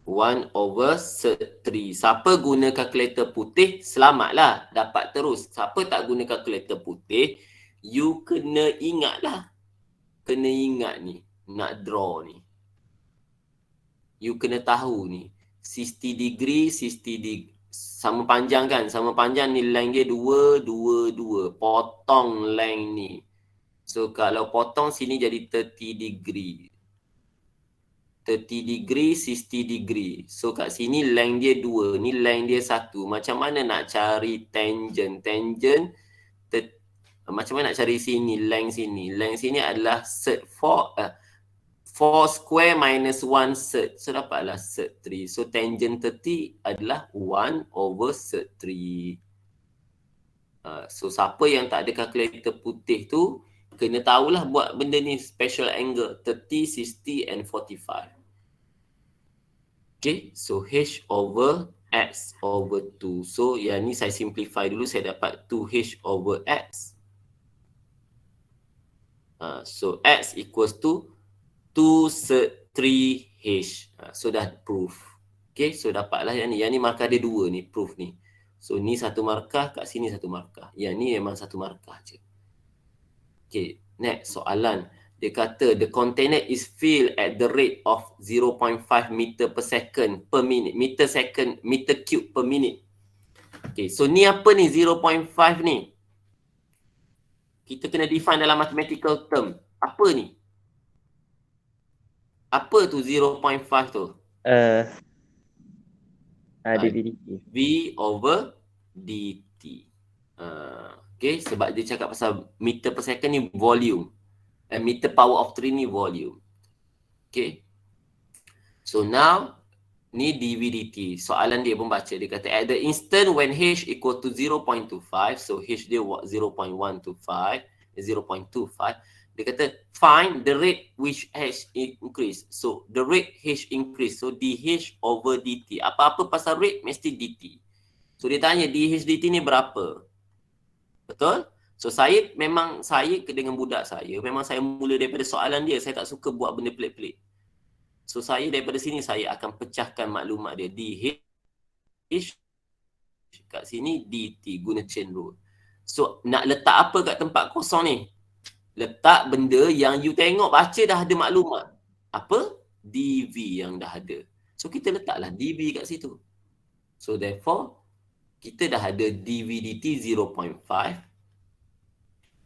One over 3. Siapa guna kalkulator putih, selamatlah. Dapat terus. Siapa tak guna kalkulator putih, you kena ingat lah. Kena ingat ni. Nak draw ni. You kena tahu ni. 60 degree. Sama panjang kan? Sama panjang ni length dia 2. Potong length ni. So kalau potong sini jadi 30 degree. 30 degree, 60 degree. So kat sini length dia 2. Ni length dia 1. Macam mana nak cari tangent? Macam mana nak cari sini, length sini? Length sini adalah cert 4 square minus 1 cert. So dapatlah cert 3. So tangent 30 adalah 1/3. So siapa yang tak ada kalkulator putih tu, kena tahulah buat benda ni, special angle 30, 60 and 45. Okay, so H/X/2. So yang ni saya simplify dulu, saya dapat 2H/X. So X equals to 2 cert 3H. So dah proof. Okay, so dapatlah yang ni. Yang ni markah dia 2 ni, proof ni. So ni satu markah, kat sini satu markah. Yang ni memang satu markah je. Okay, next soalan. Dia kata the container is filled at the rate of 0.5 meter per second per minute. Meter cube per minute. Okay, so ni apa ni 0.5 ni? Kita kena define dalam mathematical term. Apa ni? Apa tu 0.5 tu? DVDT. V over dt. Okay, sebab dia cakap pasal meter per second ni volume. Meter power of 3 ni volume. Okay. So now, ni dV/dt. Soalan dia pun baca. Dia kata, at the instant when H equal to 0.25, so H dia 0.125, 0.25, dia kata, find the rate which H increase. So, the rate H increase. So, dH over dt. Apa-apa pasal rate, mesti dt. So, dia tanya, dH dt ni berapa? Betul? So saya dengan budak saya, memang saya mula daripada soalan dia. Saya tak suka buat benda pelik-pelik. So saya daripada sini saya akan pecahkan maklumat dia. DH kat sini DT guna chain rule. So nak letak apa kat tempat kosong ni? Letak benda yang you tengok baca dah ada maklumat. Apa? DV yang dah ada. So kita letaklah DV kat situ. So therefore kita dah ada DVDT 0.5.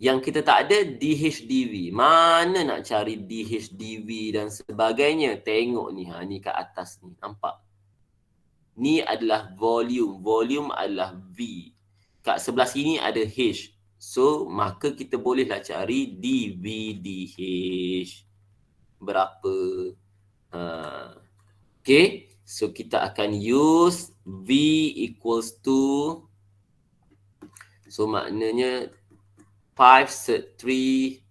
Yang kita tak ada DHDV. Mana nak cari DHDV dan sebagainya? Tengok ni, ni kat atas ni. Nampak? Ni adalah volume. Volume adalah V. Kat sebelah sini ada H. So, maka kita bolehlah cari DVDH. Berapa? Okay. So, kita akan use V equals to, so maknanya 5 sec 3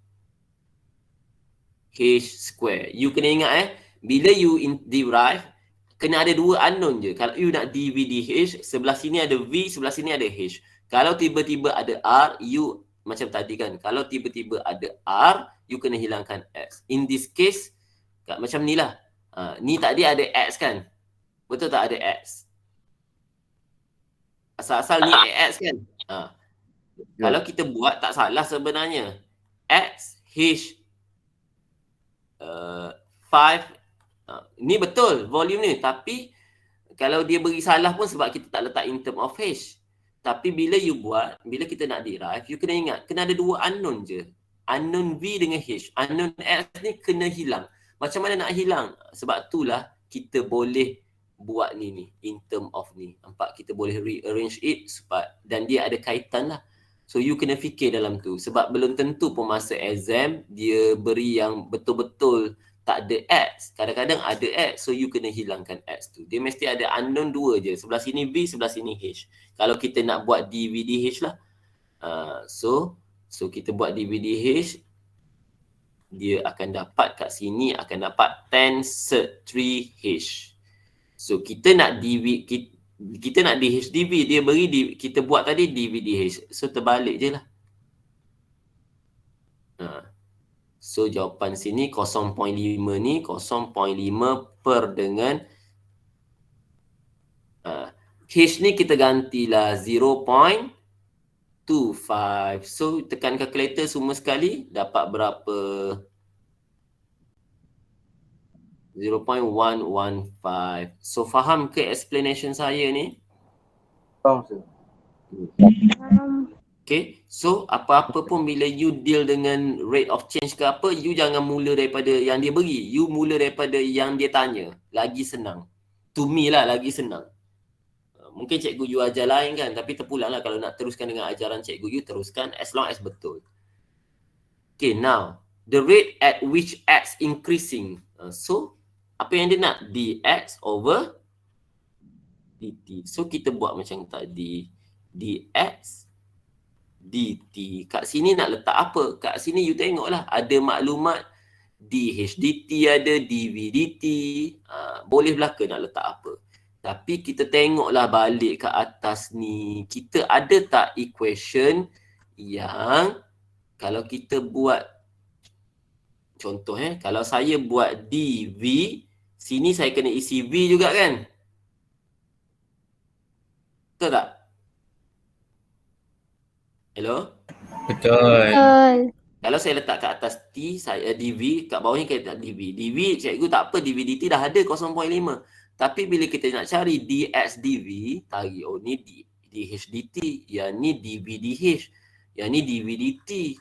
H square. You kena ingat bila you derive, kena ada dua unknown je. Kalau you nak DVDH, sebelah sini ada V, sebelah sini ada H. Kalau tiba-tiba ada R, you macam tadi kan. Kalau tiba-tiba ada R, you kena hilangkan X. In this case, macam ni lah. Ni tadi ada X kan? Betul tak ada X? Asal-asal ni X kan? Kalau kita buat tak salah sebenarnya. X, H, 5. Ni betul volume ni. Tapi kalau dia beri salah pun sebab kita tak letak in term of H. Tapi bila you buat, bila kita nak derive, you kena ingat, kena ada dua unknown je. Unknown V dengan H. Unknown X ni kena hilang. Macam mana nak hilang? Sebab itulah kita boleh buat ni in term of ni. Nampak? Kita boleh rearrange it dan dia ada kaitan lah. So you kena fikir dalam tu. Sebab belum tentu pun masa exam dia beri yang betul-betul tak ada X. Kadang-kadang ada X. So you kena hilangkan X tu. Dia mesti ada unknown dua je. Sebelah sini V, sebelah sini H. Kalau kita nak buat DVDH lah. So kita buat DVDH. Dia akan dapat kat sini akan dapat 10 sec 3H. So kita nak kita nak DHDV, dia beri kita buat tadi DVDH. So terbalik je lah. So jawapan sini 0.5 ni 0.5 per dengan H ni kita gantilah 0.25. So tekan kalkulator semua sekali dapat berapa? 0.115. So faham ke explanation saya ni? Faham sir. Okay, so apa-apa pun bila you deal dengan rate of change ke apa, you jangan mula daripada yang dia beri. You mula daripada yang dia tanya. Lagi senang. To me lah lagi senang. Mungkin cikgu you ajar lain kan, tapi terpulang lah kalau nak teruskan dengan ajaran cikgu you, teruskan as long as betul. Okay, now the rate at which X increasing. So apa yang dia nak? Dx over dt. So kita buat macam tadi. Dx dt. Kat sini nak letak apa? Kat sini you tengoklah. Ada maklumat dh dt ada, dv dt. Boleh belaka nak letak apa. Tapi kita tengoklah balik ke atas ni. Kita ada tak equation yang kalau kita buat contoh kalau saya buat dv, sini saya kena isi V juga kan? Betul tak? Hello? Betul. Kalau saya letak kat atas T, saya DV, kat bawah ni kita letak DV. DV, cikgu tak apa, DV DT dah ada 0.5. Tapi bila kita nak cari DX DV, tarik, oh ni DH DT, yang ni DV DH, yang ni DV DT.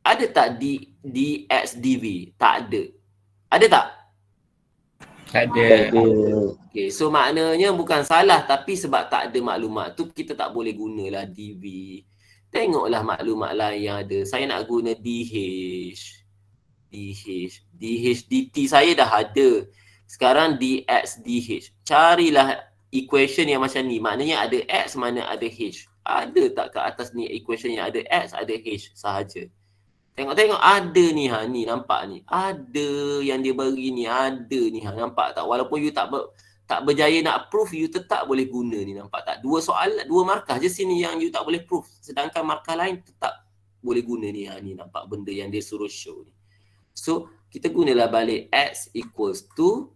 Ada tak DX DV? Tak ada. Ada tak? Tak ada. Okay, so maknanya bukan salah tapi sebab tak ada maklumat tu kita tak boleh gunalah DV. Tengoklah maklumat lain yang ada. Saya nak guna DH DT saya dah ada. Sekarang DX DH. Carilah equation yang macam ni. Maknanya ada X, mana ada H. Ada tak kat atas ni equation yang ada X, ada H sahaja. Tengok-tengok ada ni ni nampak ni. Ada yang dia beri ni, ada ni nampak tak? Walaupun you tak tak berjaya nak proof, you tetap boleh guna ni, nampak tak? Dua markah je sini yang you tak boleh proof. Sedangkan markah lain tetap boleh guna ni. Ni nampak benda yang dia suruh show ni. So, kita gunalah balik X equals to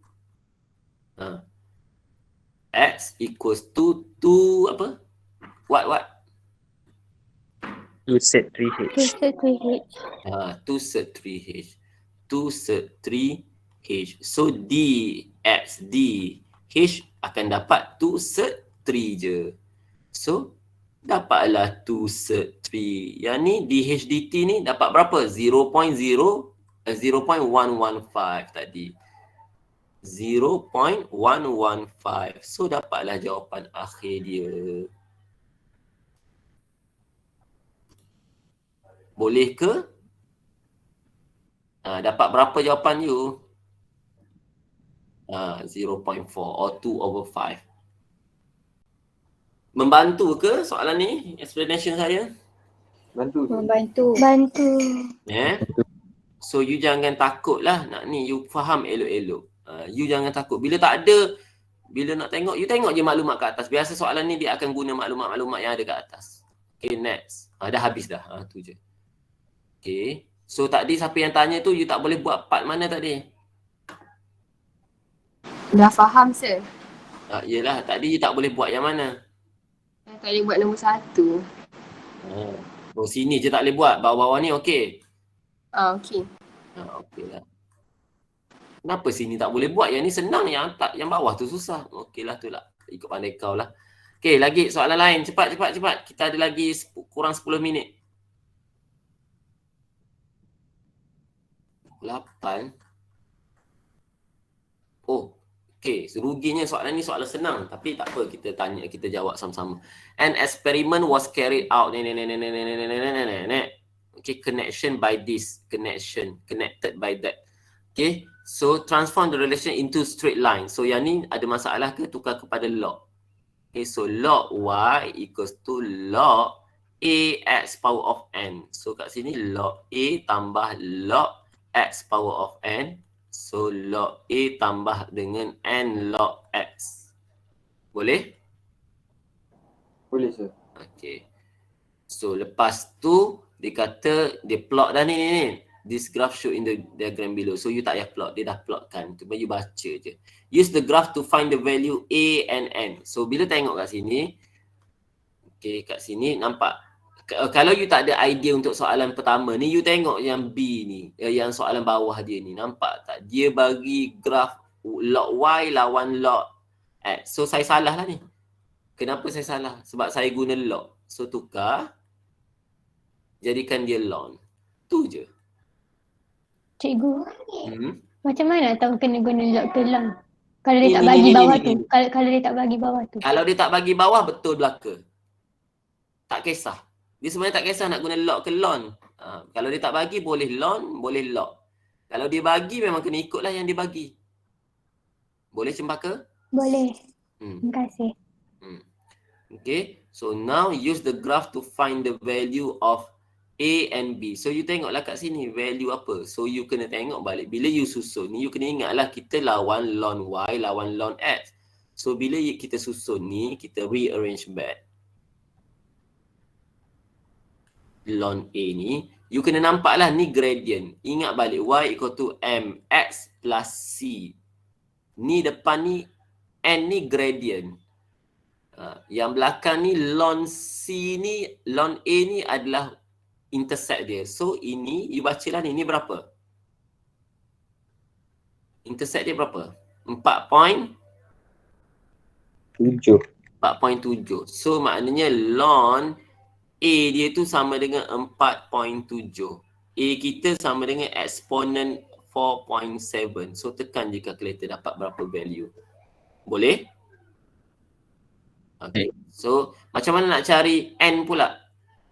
X equals to 2 apa? What? 2 set 3H. 2 set 3H. 2 set 3H. 2 set 3H. So DX DH akan dapat 2 set 3 je. So dapatlah 2 set 3. Yang ni DHDT ni dapat berapa? 0.115 tadi. 0.115. So dapatlah jawapan akhir dia. Boleh ke? Dapat berapa jawapan you? 0.4 or 2/5. Membantu ke soalan ni? Explanation saya? Membantu. So you jangan takut lah nak ni, you faham elok-elok. You jangan takut. Bila tak ada, bila nak tengok, you tengok je maklumat kat atas. Biasa soalan ni dia akan guna maklumat-maklumat yang ada kat atas. Okay, next. Dah habis dah. Tu je. Okay. So tadi siapa yang tanya tu, you tak boleh buat part mana tadi? Dah faham, sir. Yelah, tadi you tak boleh buat yang mana? Tak boleh buat nombor 1. Sini je tak boleh buat. Bawah-bawah ni okey. Okey. Okey lah. Kenapa sini tak boleh buat? Yang ni senang, yang bawah tu susah. Okey lah, tu lah. Ikut pandai kau lah. Okey, lagi soalan lain. Cepat. Kita ada lagi kurang 10 minit. 8. Okey. Ruginya soalan ni soalan senang. Tapi tak apa, kita jawab sama-sama. An experiment was carried out. Okay, connection by this. Connected by that. Okay. So, transform the relation into straight line. So, yang ni ada masalah ke? Tukar kepada log. Okay, so log Y equals to log A x power of n. So, kat sini log A tambah log x power of n. So, log A tambah dengan n log x. Boleh? Boleh, sir. Okay. So, lepas tu, dia kata, dia plot dah ni. This graph show in the diagram below. So, you tak payah plot. Dia dah plotkan. Cuma you baca je. Use the graph to find the value A and N. So, bila tengok kat sini, okay, kat sini nampak. Kalau you tak ada idea untuk soalan pertama ni, you tengok yang B ni. Yang soalan bawah dia ni. Nampak tak? Dia bagi graph log Y lawan log X. So, saya salah lah ni. Kenapa saya salah? Sebab saya guna log. So, tukar. Jadikan dia log. Tu je. Cikgu, macam mana tahu kena guna log ke long? Kalau dia tak Ni, bagi bawah ni. tu. Kalau dia tak bagi bawah tu. Kalau dia tak bagi bawah, betul belaka. Tak kisah. Dia sebenarnya tak kisah nak guna log ke lon. Kalau dia tak bagi, boleh lon, boleh log. Kalau dia bagi, memang kena ikutlah yang dia bagi. Boleh, Cempaka? Boleh. Terima kasih. Okay. So now use the graph to find the value of A and B. So you tengoklah kat sini value apa. So you kena tengok balik. Bila you susun ni, you kena ingatlah kita lawan ln Y lawan ln X. So bila kita susun ni, kita rearrange back. Ln A ni, you kena nampaklah ni gradient. Ingat balik Y equal to MX plus C. Ni depan ni N ni gradient. Yang belakang ni ln C ni, ln A ni adalah intercept dia. So ini, you bacalah ni berapa? Intercept dia berapa? 4.7. So maknanya ln A dia tu sama dengan 4.7. A kita sama dengan eksponen 4.7. So tekan je calculator dapat berapa value. Boleh? Okay. So macam mana nak cari N pula?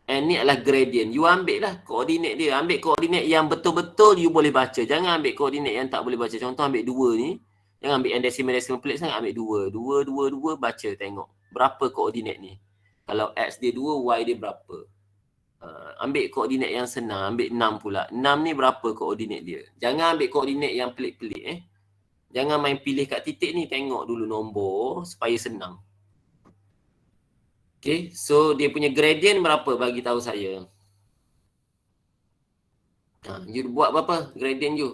N ni adalah gradient. You ambil lah koordinat dia. Ambil koordinat yang betul-betul you boleh baca. Jangan ambil koordinat yang tak boleh baca. Contoh ambil 2 ni. Jangan ambil yang decimal plate sangat. Ambil 2. 2, baca tengok. Berapa koordinat ni. Kalau X dia 2, Y dia berapa. Ambil koordinat yang senang. Ambil 6 pula. 6 ni berapa koordinat dia. Jangan ambil koordinat yang pelik-pelik. Jangan main pilih kat titik ni, tengok dulu nombor supaya senang. Okay, so dia punya gradient berapa bagi tahu saya. You buat berapa gradient you?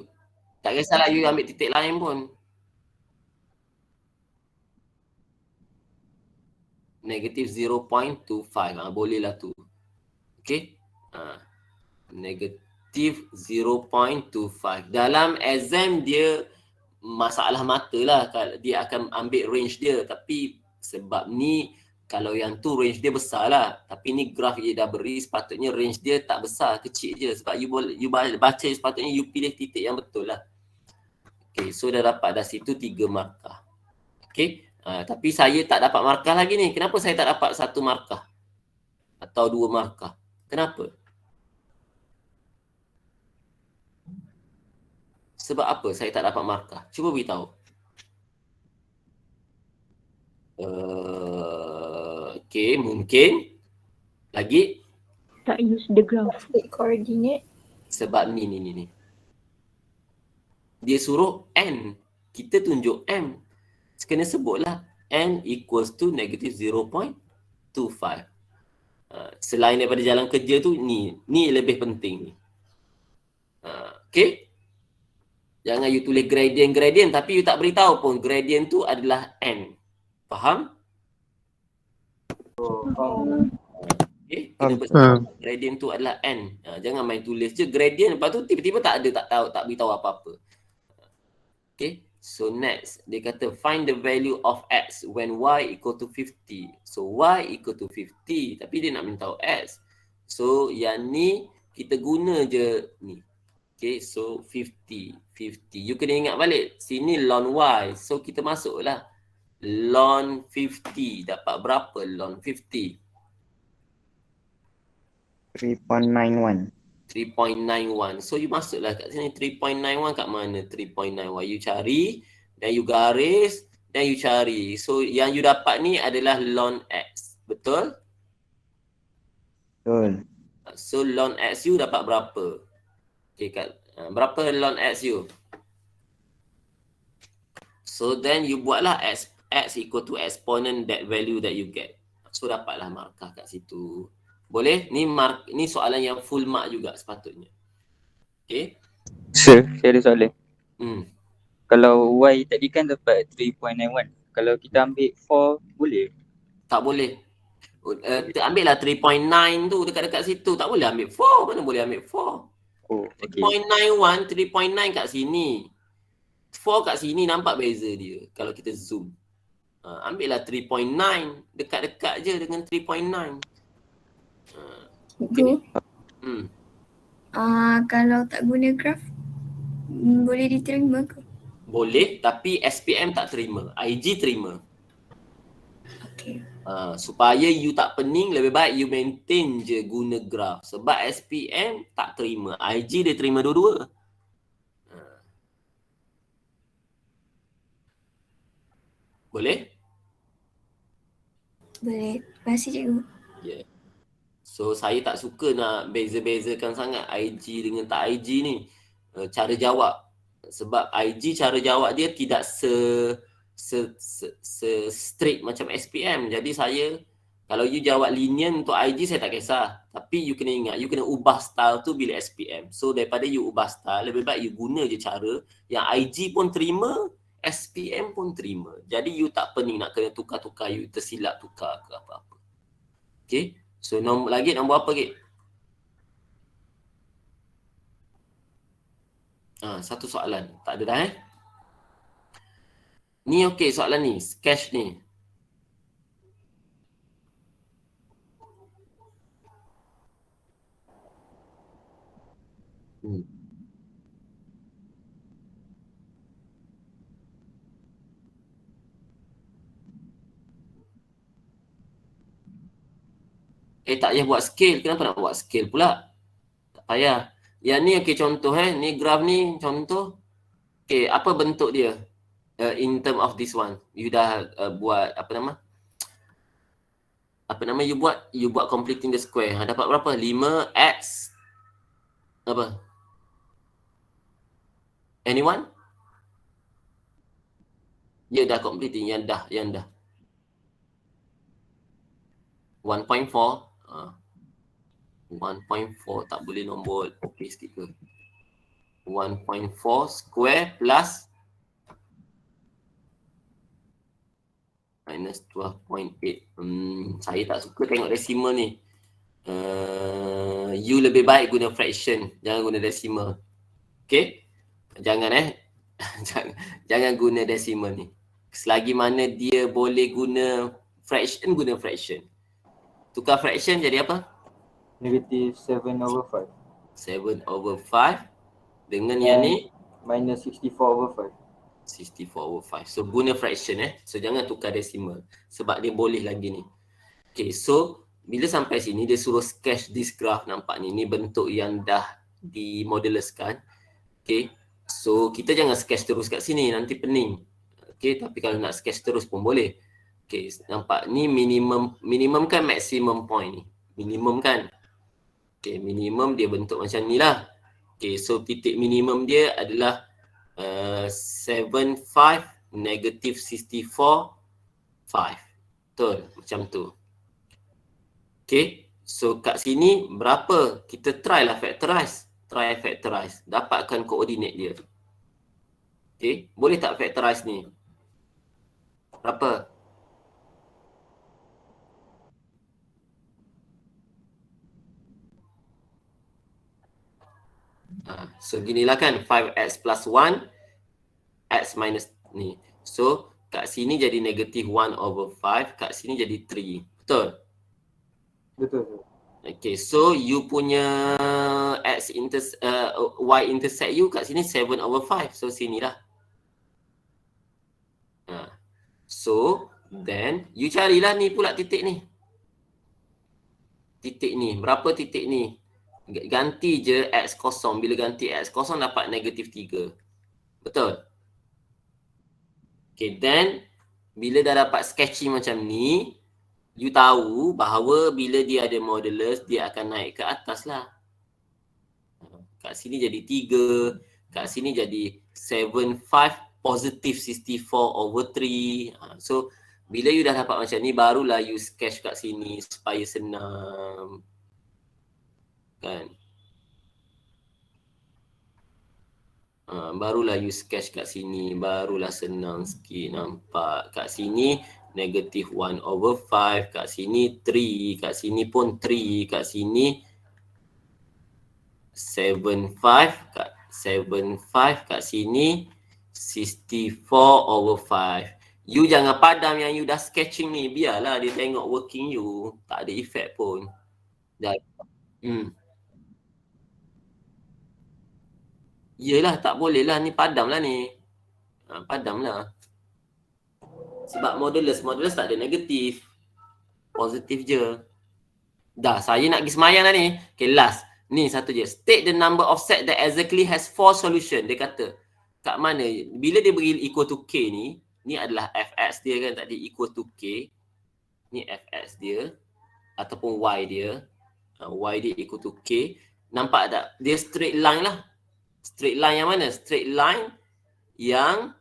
Tak kisahlah you ambil titik lain pun. Negative 0.25. Bolehlah tu. Okay. Negative 0.25. Dalam exam dia masalah mata lah. Dia akan ambil range dia. Tapi sebab ni kalau yang tu range dia besar lah. Tapi ni graf dia dah beri, sepatutnya range dia tak besar, kecil je. Sebab you baca sepatutnya you pilih titik yang betul lah. Okay, so dah dapat dah situ 3 markah. Okay, tapi saya tak dapat markah lagi ni. Kenapa saya tak dapat 1 markah? Atau 2 markah? Kenapa? Sebab apa saya tak dapat markah? Cuba beritahu. Okay, mungkin. Lagi? Tak use the graph. Coordinate. Sebab ni. Dia suruh N. Kita tunjuk M. Kena sebutlah N equals to negative 0.25. Selain daripada jalan kerja tu, ni lebih penting ni. Okay? Jangan you tulis gradient tapi you tak beritahu pun gradient tu adalah N. Faham? Okay? Kena beritahu gradient tu adalah N. Jangan main tulis je gradient, lepas tu tiba-tiba tak beritahu apa-apa. Okay? So next, dia kata find the value of X when Y equal to 50. So Y equal to 50, tapi dia nak minta X. So yang ni kita guna je ni. Okay, so 50. You kena ingat balik, sini ln Y. So kita masuklah ln 50. Dapat berapa ln 50? 3.91. 3.91. So you masuklah kat sini 3.91 kat mana 3.91. You cari, dan you garis, dan you cari. So yang you dapat ni adalah ln X. Betul? Betul. So ln X you dapat berapa? Okay, berapa ln X you? So then you buatlah X equal to exponent that value that you get. So dapatlah markah kat situ. Boleh? Ni soalan yang full mark juga sepatutnya. Okay? Sir, saya ada soalan. Kalau Y tadi kan dapat 3.91. Kalau kita ambil 4 boleh? Tak boleh. Ambillah 3.9 tu dekat-dekat situ. Tak boleh ambil 4. Mana boleh ambil 4? Oh, okay. 3.91, 3.9 kat sini. 4 kat sini nampak beza dia kalau kita zoom. Ambillah 3.9. Dekat-dekat je dengan 3.9. Cikgu, Hmm. kalau tak guna graph, boleh diterima ke? Boleh, tapi SPM tak terima. IG terima. Okay. Supaya you tak pening, lebih baik you maintain je guna graph. Sebab SPM tak terima. IG dia terima dua-dua. Boleh? Boleh. Terima kasih cikgu. Yeah. So saya tak suka nak beza-bezakan sangat IG dengan tak IG ni. Cara jawab. Sebab IG cara jawab dia tidak straight macam SPM. Jadi saya, kalau you jawab linear untuk IG saya tak kisah. Tapi you kena ingat, you kena ubah style tu bila SPM. So daripada you ubah style, lebih baik you guna je cara yang IG pun terima, SPM pun terima. Jadi you tak pening nak kena tukar-tukar, you tersilap tukar ke apa-apa. Okay. So nombor apa lagi? Satu soalan. Tak ada dah Ni okey soalan ni. Sketch ni. Tak payah buat scale. Kenapa nak buat scale pula? Tak payah. Yang ni okey contoh Ni graf ni contoh. Okey, apa bentuk dia? In term of this one. You dah buat apa nama? You buat completing the square. Dapat berapa? 5x apa? Anyone? Ya dah completing, yang dah. 1.4. 1.4 tak boleh nombor okey sikit ke. 1.4 square plus minus 12.8. Saya tak suka tengok decimal ni. You lebih baik guna fraction, jangan guna decimal. Okay? Jangan jangan guna decimal ni. Selagi mana dia boleh guna fraction, guna fraction. Tukar fraction jadi apa? Negative 7/5. 7/5 dengan yang ni Minus 64/5. 64/5. So guna fraction So jangan tukar decimal sebab dia boleh lagi ni. Okay, so bila sampai sini dia suruh sketch this graph, nampak ni. Ni bentuk yang dah di moduluskan. Okay, so kita jangan sketch terus kat sini, nanti pening. Okay, tapi kalau nak sketch terus pun boleh. Okay, nampak ni minimum kan maximum point ni. Minimum kan. Okay, minimum dia bentuk macam ni lah. Okay, so titik minimum dia adalah 75 negative 64 5. Betul, macam tu. Okay, so kat sini berapa? Kita try lah factorize. Try factorize. Dapatkan koordinat dia. Okay, boleh tak factorize ni? Berapa? So ginilah kan, 5x plus 1 x minus ni. So kat sini jadi negative 1/5, kat sini jadi 3. Betul? Betul. Okay, so you punya y intersect you kat sini 7/5. So sini lah. So then you carilah ni pula titik ni. Titik ni, berapa titik ni? Ganti je x kosong. Bila ganti x kosong dapat negatif 3. Betul? Okay, then bila dah dapat sketching macam ni, you tahu bahawa bila dia ada modulus, dia akan naik ke atas lah. Kat sini jadi 3, kat sini jadi 75 positive 64/3. So bila you dah dapat macam ni, barulah you sketch kat sini supaya senang. Kan? Barulah you sketch kat sini, barulah senang sikit. Nampak? Kat sini negative 1/5, kat sini 3, kat sini pun 3, kat sini 75, kat sini 64/5. You jangan padam yang you dah sketching ni. Biarlah dia tengok working you. Tak ada effect pun. Dah. Yelah, tak boleh lah. Ni padam lah ni. Padam lah. Sebab modulus tak ada negatif. Positif je. Dah, saya nak pergi semayang dah ni. Okay, last. Ni satu je. State the number of set that exactly has 4 solution. Dia kata, kat mana? Bila dia beri equal to K ni adalah fx dia kan tadi, equal to K. Ni fx dia. Ataupun y dia. Y dia equal to K. Nampak tak? Dia straight line lah. Straight line yang mana? Straight line yang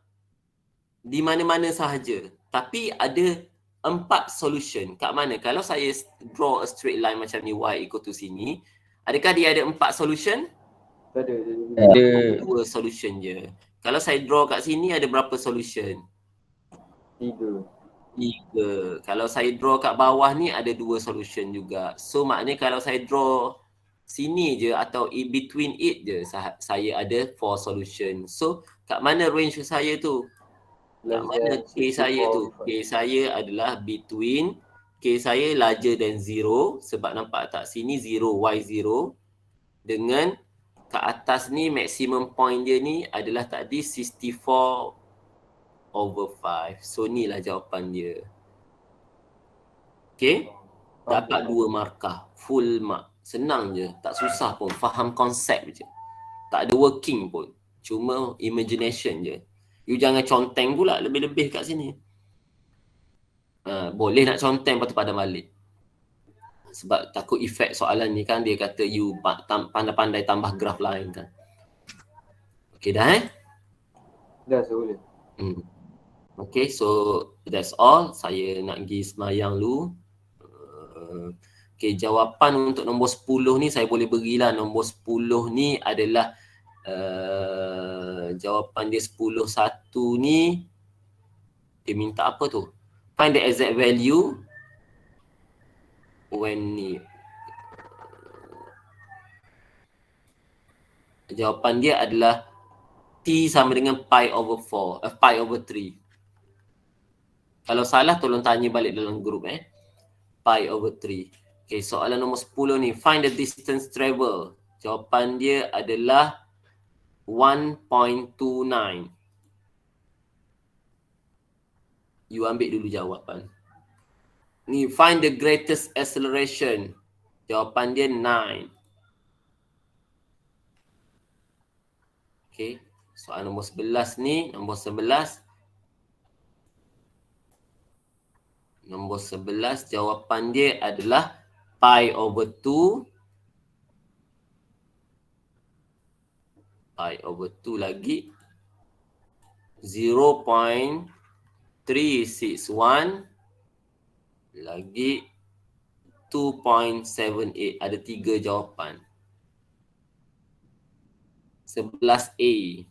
di mana-mana sahaja. Tapi ada 4 solution. Kat mana? Kalau saya draw a straight line macam ni, y equal to sini, adakah dia ada 4 solution? Ada. 2 solution je. Kalau saya draw kat sini, ada berapa solution? 3. Kalau saya draw kat bawah ni, ada 2 solution juga. So maknanya kalau saya draw sini je atau in between it je, saya ada 4 solution. So kat mana range saya tu? Kat mana K saya tu? K saya adalah between, K saya larger than 0. Sebab nampak tak sini 0, Y0. Dengan kat atas ni maximum point dia ni adalah tadi 64/5. So ni lah jawapan dia. Okay? Dapat 2 markah. Full mark. Senang je. Tak susah pun. Faham konsep je. Tak ada working pun. Cuma imagination je. You jangan conteng pula lebih-lebih kat sini. Boleh nak conteng lepas tu padam balik. Sebab takut efek soalan ni kan, dia kata you pandai-pandai tambah graf lain kan. Okay dah Dah boleh. Okay, so that's all. Saya nak pergi semayang dulu. Okay, jawapan untuk nombor 10 ni saya boleh berilah. Nombor 10 ni adalah jawapan dia 10.1 ni. Dia minta apa tu? Find the exact value when ni. Jawapan dia adalah T sama dengan pi over 4, pi over 3. Kalau salah tolong tanya balik dalam grup Pi over 3. Okay, soalan nombor 10 ni. Find the distance travel. Jawapan dia adalah 1.29. You ambil dulu jawapan. Ni, find the greatest acceleration. Jawapan dia 9. Okay, soalan nombor 11 ni. Nombor 11. Nombor 11 jawapan dia adalah pi over 2. Pi over 2 lagi 0.361 lagi 2.78. Ada 3 jawapan. 11A.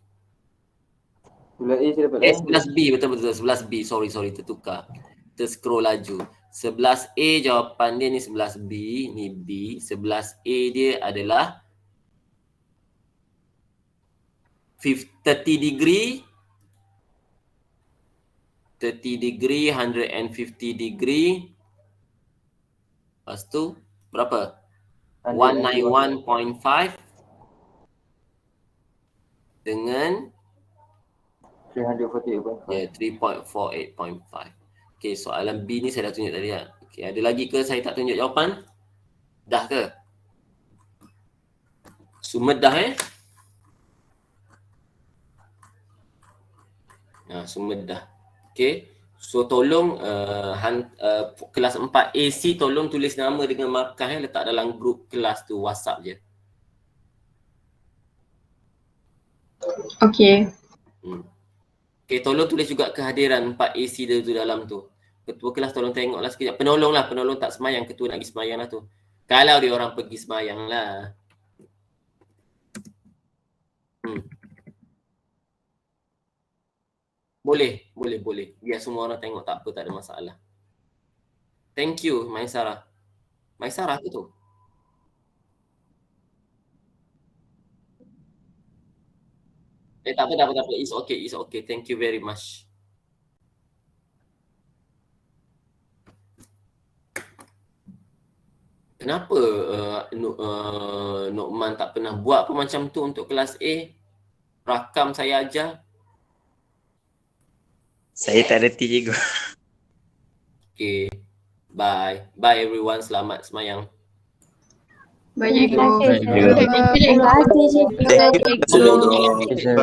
11A saya dapat 11B, betul-betul 11B. Sorry, tertukar. Kita scroll laju. 11A jawapan dia ni 11B, ni B. 11A dia adalah 30 degree, 150 degree. Lepas tu berapa? 191.5 dengan 348.5. ya 3.48.5. Okay, soalan B ni saya dah tunjuk tadi lah. Okay, ada lagi ke saya tak tunjuk jawapan? Dah ke? Semua dah semua dah. Okay, so tolong kelas 4 AC tolong tulis nama dengan markah letak dalam grup kelas tu, WhatsApp je. Okay. Okay, tolong tulis juga kehadiran 4 AC dia tu dalam tu. Ketua kelas tolong tengoklah sekejap. Penolong tak semayang. Ketua nak pergi semayang lah tu. Kalau dia orang pergi semayang lah. Boleh. Biar semua orang tengok, tak apa, tak ada masalah. Thank you, Maisarah. Maisarah ke tu? Tak apa. It's okay. Thank you very much. Kenapa Nokman tak pernah buat pun macam tu untuk kelas A? Rakam saya ajar. Saya tak reti cikgu. Okay. Bye. Bye everyone. Selamat semayang. Banyak Terima kasih, cikgu. Terima kasih, cikgu. Terima kasih.